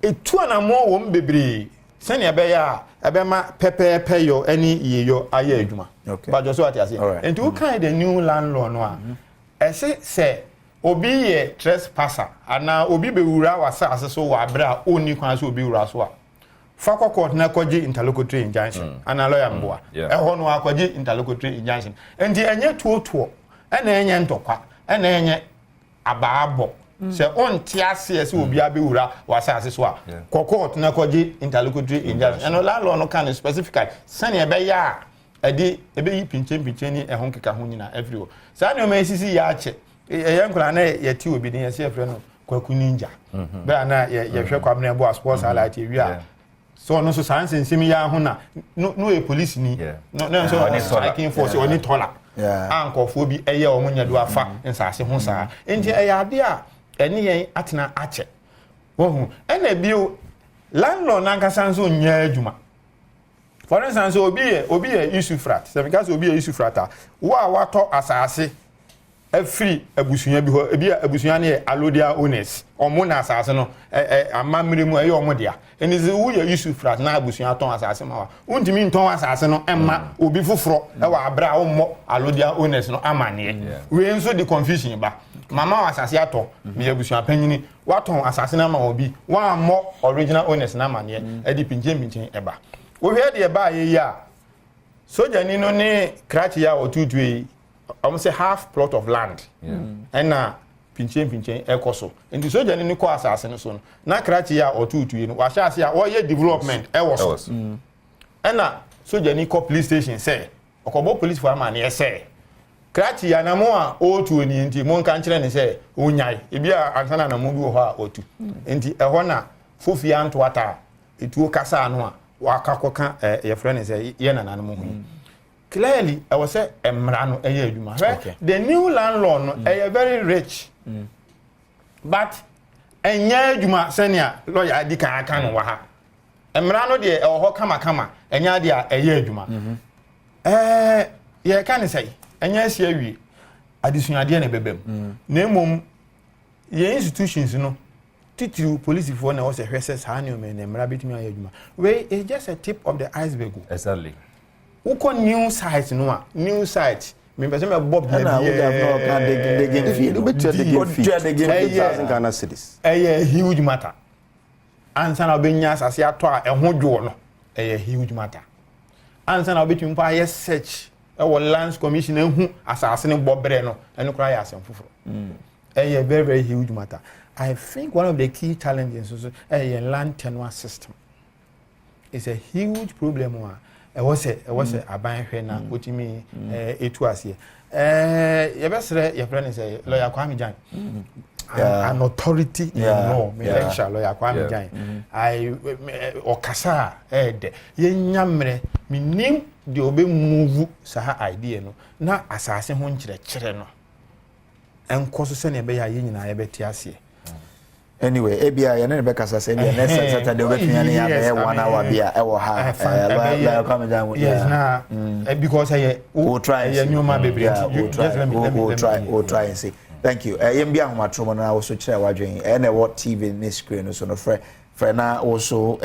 Etu anamo wo mbebre sani ebe ya ebe ma pepe yo any ye yo aye adwuma. But just what you say. And to kind the new land law no a say obi ye trespasser ana obi be wura wasa aseso wa bra oni kwan so obi wura so a fakwa court na kwaji interlocutory injunction ana lawyer mboa ho no akwaji interlocutory injunction enti enye tuotuo ena enye ntokwa ena enye abaabo se on tiase se obi abe wura wasa aseso a court na kwaji interlocutory injunction and la law no can specify sane ebe ya edi ebe yi pinche ni ehon keka ho nyina everywhere saa ne o ma sisi ya ache ye nkura na ye ti obi den ye se frɛ no kwaku ninja bra na ye hwɛ kwam na ebo sports highlight wi a so no so san sensim ya ho na no e police ni no so striking force oni tola ankofo bi eye o munya do afa nsase ho saa enti ade a ene yen atena ache wo hu ena bio landlord na nkasa nso nya adwuma for instance obi ye issue frat se because obi ye issue frata wo a wato asase afiri abusunya bi ho ebi abusunya ne alodia owners omo na asase no amamre mu eye omo dia enize wo ye issue frat na abusunya ton asase ma wa untimi nton asase no emma obi foforo e wa abra wo mo alodia owners no amane we nso the confusion ba mama wa asase ato me abusunya panyini waton asase na ma obi wa mo original owners na amane e di pinchen eba wo hwe de ba ye ya soja ni no ne krachi ya otutu yi almost a half plot of land and na pinchen ekoso nti soja ni ko asase no so no na krachi ya otutu yi no wa sha ase ya wo ye development e wo so and na soja ni ko police station say okobo police for man ye say krachi ya na mo a otu oni nti mo nka nkire ne say onyai ebi a ansana na mo bi wo ha otu nti eho na fofi anto ata etuo kasa ano a wakakoka your friend is ye na nanu ho clearly I was say emra no eye adwuma the new landlord no very rich but enya adwuma senia lawyer adika aka no wa ha emra no de ho kama enya de eye adwuma ye kan say enya si awie adisuade na bebem na emom ye institutions no titiru police for na was a hwese saa ne o me na emra betimi aye adwuma we is just a tip of the iceberg exactly uko new site no a new site me pese me bob na na we have no can they feed we better the game 1000 Ghana cedis a huge matter ansa na obenya asase ato a eho dwo no a huge matter ansa na obetumi pa ye search e wo lands commission ehu asase ne bobre no eno kra ya asem foforo a very huge matter. I think one of the key challenges is a land tenure system. It's a huge problem. It was a ban here now. What you mean? It was here. Your best your friend is a lawyer Kwame Jan. An authority in law. Lawyer Kwame Jan. I okasa ye nyamre mi nim de obe move saha idea no na asase ho nkyerɛkyerɛ no enkoso se ne be ya ye nyina ye beti ase. Anyway, ebia yana be kasa say the next Saturday we between ya be 1 hour bia e wo ha la come down with yes na because we'll try nyoma bebre we'll try and see. Thank you. Yem bia homatromo na also kire wadwen e na what TV ne screen so no frɛ na also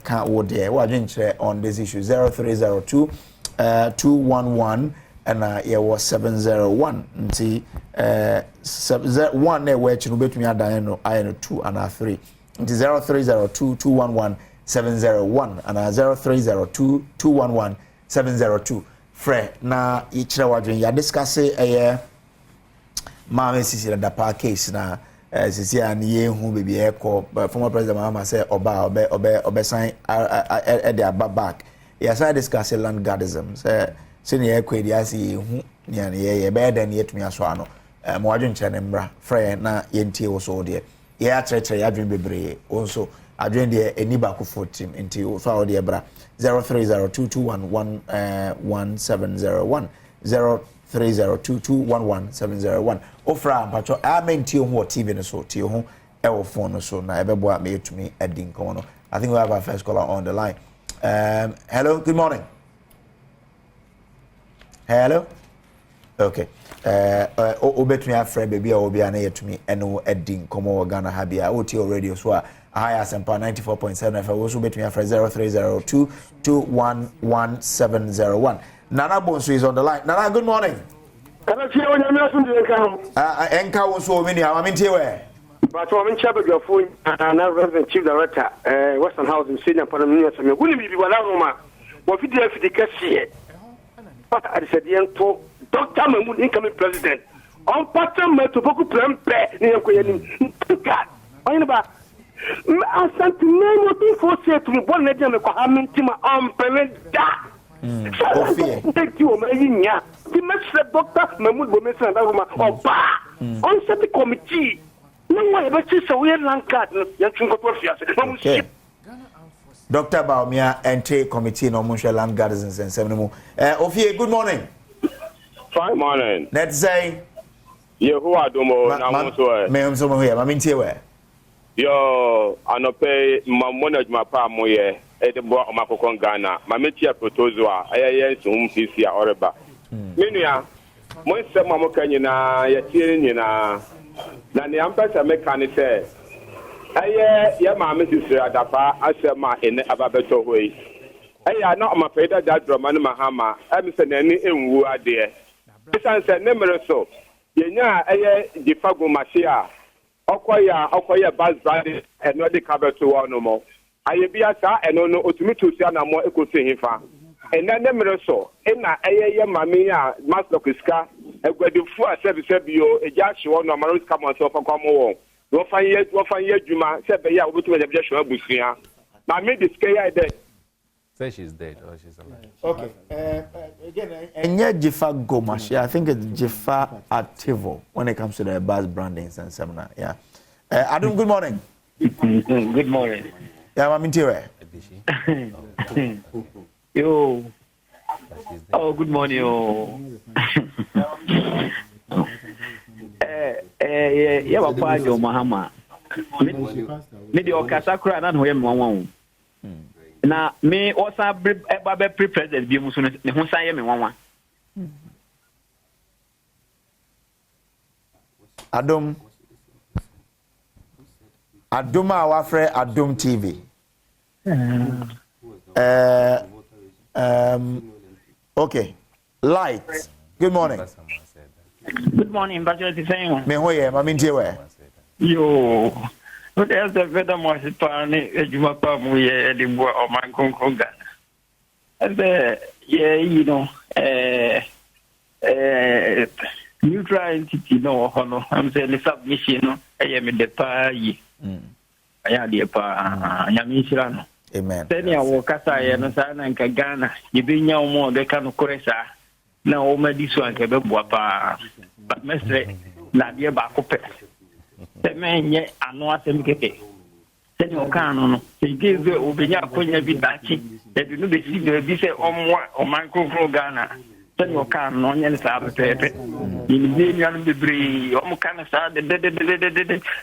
can wo there wadwen kire on this issue 0302 211 and was 701 nti 1 na we chinu betumi adan no I no 2 and 3 nti 0302 211 701 and 0302 211 702 frɛ na ichira wadwen ya discuss Mahama Cecilia Dapaah case na Cecilia ni yehu bebi eko former president Mahama say oba sign at the back ya say discuss land guardism say senior kwedi asi hu nya ye be da na yetumi aso ano mo adwen kyerɛ ne mbra frɛ na yentie wo so de ye akyerɛkyerɛ ya adwen bebre also adwen de eni ba ko 14 nti wo so de bra 0302211701 0302211701 ofra mpacho amenti ho TV no so tie ho e wo phone no so na ebebo a me yetumi adi nkomo no. I think we have our first caller on the line. Hello, good morning. Hello. Okay. Obetumi afre baby obi ana yetumi eno edin komo Ghana habia oti radio so a high asempa 94.7 FM also betumi afre 0302 2111701. Nana Bonsu is on the line. Nana, good morning. Enka also mini amaminti we. But I'm in charge of your phone and Reverend Chief Director Western House in Sydney Parliament. We will be Walama. What did you have to catch here? But I said, to Dr. Mahmoud, incoming president, on Parliament to Boku Plan near God. I know about I sent to name what before said to me, one legend of Hamin Tima on Pelenda. Ofie. Take you nya. The message Dr. Mahmoud Bomes and Aroma Oba. On set the committee. No one ever says a weird land card. Okay. Dr. Baumia ente committee no Munche Land Gardens and Seminole. Ofie, good morning. Fine morning. Let's say Yehu Adomo na Munso. Me am so here. Ma mintie we. Yo anope ma management pa moye e de bo makokon Ghana. Ma metia proposal a ayeye nsum PC a oreba. Menua mo nsem ma mo kanyina ye tie nyina na ne ampasa meka ne se aye ye ma me Cecilia Dapaah asema ene ababeto hoyi. Aye na ma faida da drama ne Mahama am se na ni enwu ade. Bisan se ne mere so yenya aye difago machia okoya bas brand eno de kabeto wo no mo aye bia sa eno no otumi to sia na mo ekosi hifa ena ne mere so ena aye ye mame a maslokiska egwadefu a sebisebio eja hwe no amaros kama so fakwamo wo wo fanye djuma se be ya obetu be hwe abusia na me diske ya de Say she's dead or she's alive. Okay. Again, Enye Jifa Gomashi. I think it's Jifa Activo when it comes to the bus brandings and seminar. Yeah. Adom, good morning. Good morning. Yeah, I'm in here. Yo. Oh, good morning. Oh. Yeah, Papa Joe Mahama. Me the Okasakura na hoye mwanwa. Na me osa eba be president bi muso ne ho san ye me nwanwa. Adom Wafre Adom TV. Okay. Light. Good morning. Good morning, Bajot is saying. Me hoye, ma mintie we. Yo. What else the better more party ejuma pa mu ye de bo o man konkonga. And yeah, you know, neutral entity no hono. I'm saying the submission no I me de pa yi. Aya de pa nyami sira no. Amen. Tenia wo kasa ye no sa na nka Ghana. Ye be nya mo be ka no koresa. Na o ma di so anka be bo pa. But mestre na de ba ko pe. Semenye ano asem keke. Seni okano no. Se give obenya akonya bi dachi. E bi no be si be se omwa o man kokro Ghana. Seni okano no nya sa pepe. Ni ni nya bebre o mo kana sa de.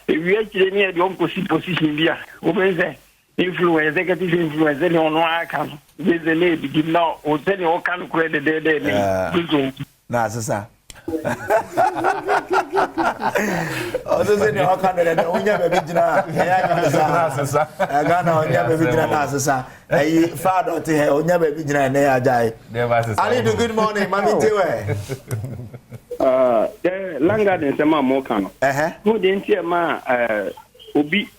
E wi akire ni e de onko si position bia. O benze influence executive influence ni ono aka no. Beze le bi no o seni okano kure de. Na sasa. Oh, this is your kind of onya baby jina. Yeah, sasa. Ghana onya baby jina na sasa. Eh, father to he onya baby jina na ajai. Ali, good morning, mami tewe. The Langa de Sama Mokano. Who didn't hear ma obi.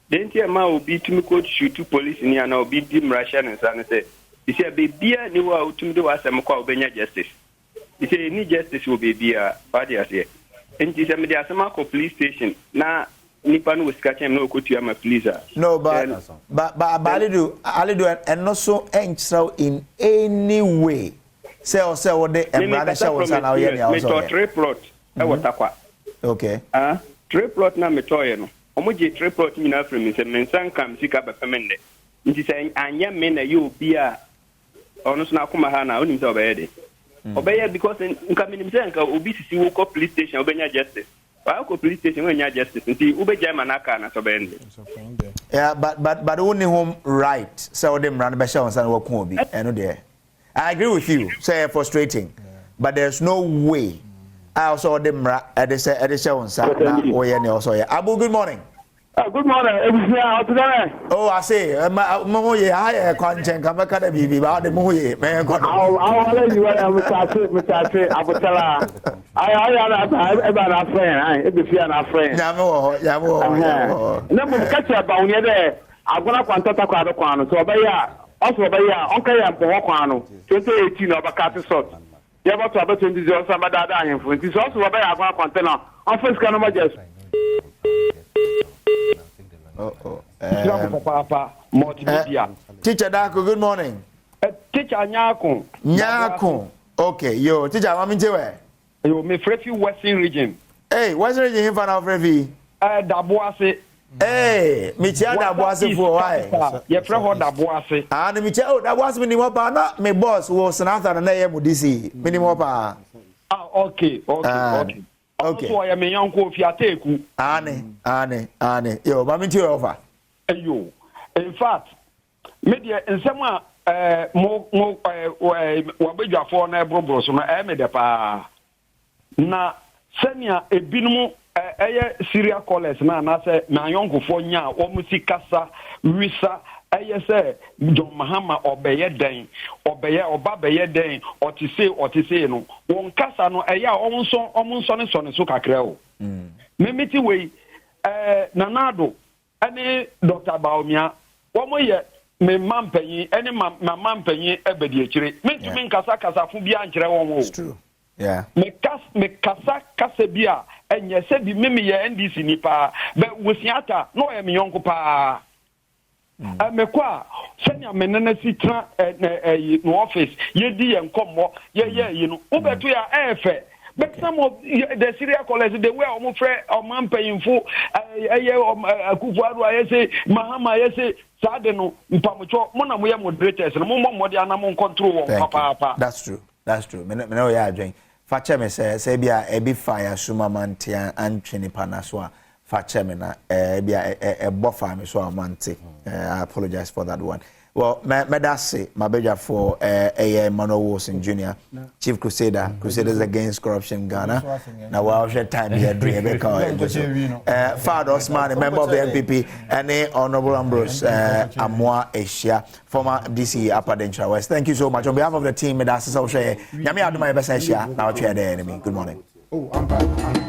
Didn't hear ma obi to me coach shoot to police in Yana obi dim Russian and San say. He said, baby, you are to do as I'm called Benya justice. He said, any justice will be a party as here. And he said, there's a police station. Now, Nipan was catching no good to am a pleaser. No, but Alidu, and not so anxious in any way. Say or say what they and Radisha was an hour. Also, three plot. I was aqua. Okay. Three plot na metoyeno. Omoji three plot in Africa, and Mensan come sick up a family. It is saying, and young men, you be a honest Nakumahana, only so bad. Obey because in coming himself, obesity will call police station, Obenya justice. I'll call police station when you're justice. And see, Ube Jamanaka and Sobend. Yeah, but only home right. So them run by Shawn and walk home. I know there. I agree with you. Say frustrating, but there's no way. I also them at the Shawn or any also. Abu, good morning. Good morning. Oh, I say, Moye, I can't come back at the baby about the Moye, man. I'll let you Abutala. I about a friend. If you're not friend. Yamo. Never catch up on your day. I'm going to contact a quano. So, by ya, also by ya, Uncle Yampano, 2018 of a cat sort. You have to have a 20 years of a dad. It is also a better container. Office can just. Teacher Darko, good morning. teacher Nyako. Nyako. Okay, yo, teacher, what mean you? Yo, me Frefi Western region. Hey, Western region in front of Frefi. Daboase. Hey, me chia Daboase for why? Ye freho Daboase. Ah, me chia Daboase minimum pa na me boss was Nathan na ye mu DC. Minimum pa. Ah, okay. Okay. So I am a young coffee ateku. Ane. Yo, what mean you offer? Yo. In fact, media in some mo wabedwa for na brobro so na me de pa na senia ebinumu serial callers na say na yonkofo nya o musikasa wisa say John Mahama obeye den oba beye den otise no won kasa no omunso ne so kakra o memeti we nanado ani Dr. Baomia womoye me mampanyi ene mampanyi ebedi akire mentumi nkasa fu bia nkyere won wo. It's true. Yeah. Me kasa bia enye se bi meme ye NDC ni pa be wosiata no ye me yonko pa. Me kwa senya menene sitra no office ye di ye nkommo ye yi no ubetu ya efe. But some of the serial callers, they were almost free or man paying for Kufuadu, say, Mahama, say, Sadeno, Pamucho, Monamoya moderators, and more than control. Papa. That's true. Me know ya drink. Fachem say a bit fire, Suma Mantia, and Chinipanaswa. Fachem a buffer, me so a manti. I apologize for that one. Well, Medasi, my beja for a Mano Wilson Jr., Chief Crusaders Against Corruption Ghana. Now, while your time here, Father Osman, a member of the NPP, and a Honorable Ambrose Amwa Asia, former DC Upper Dentra West. Thank you so much. On behalf of the team, Medasi, I'll share. Yami, I do my best. Now, chair the enemy. Good morning. Oh, I'm back.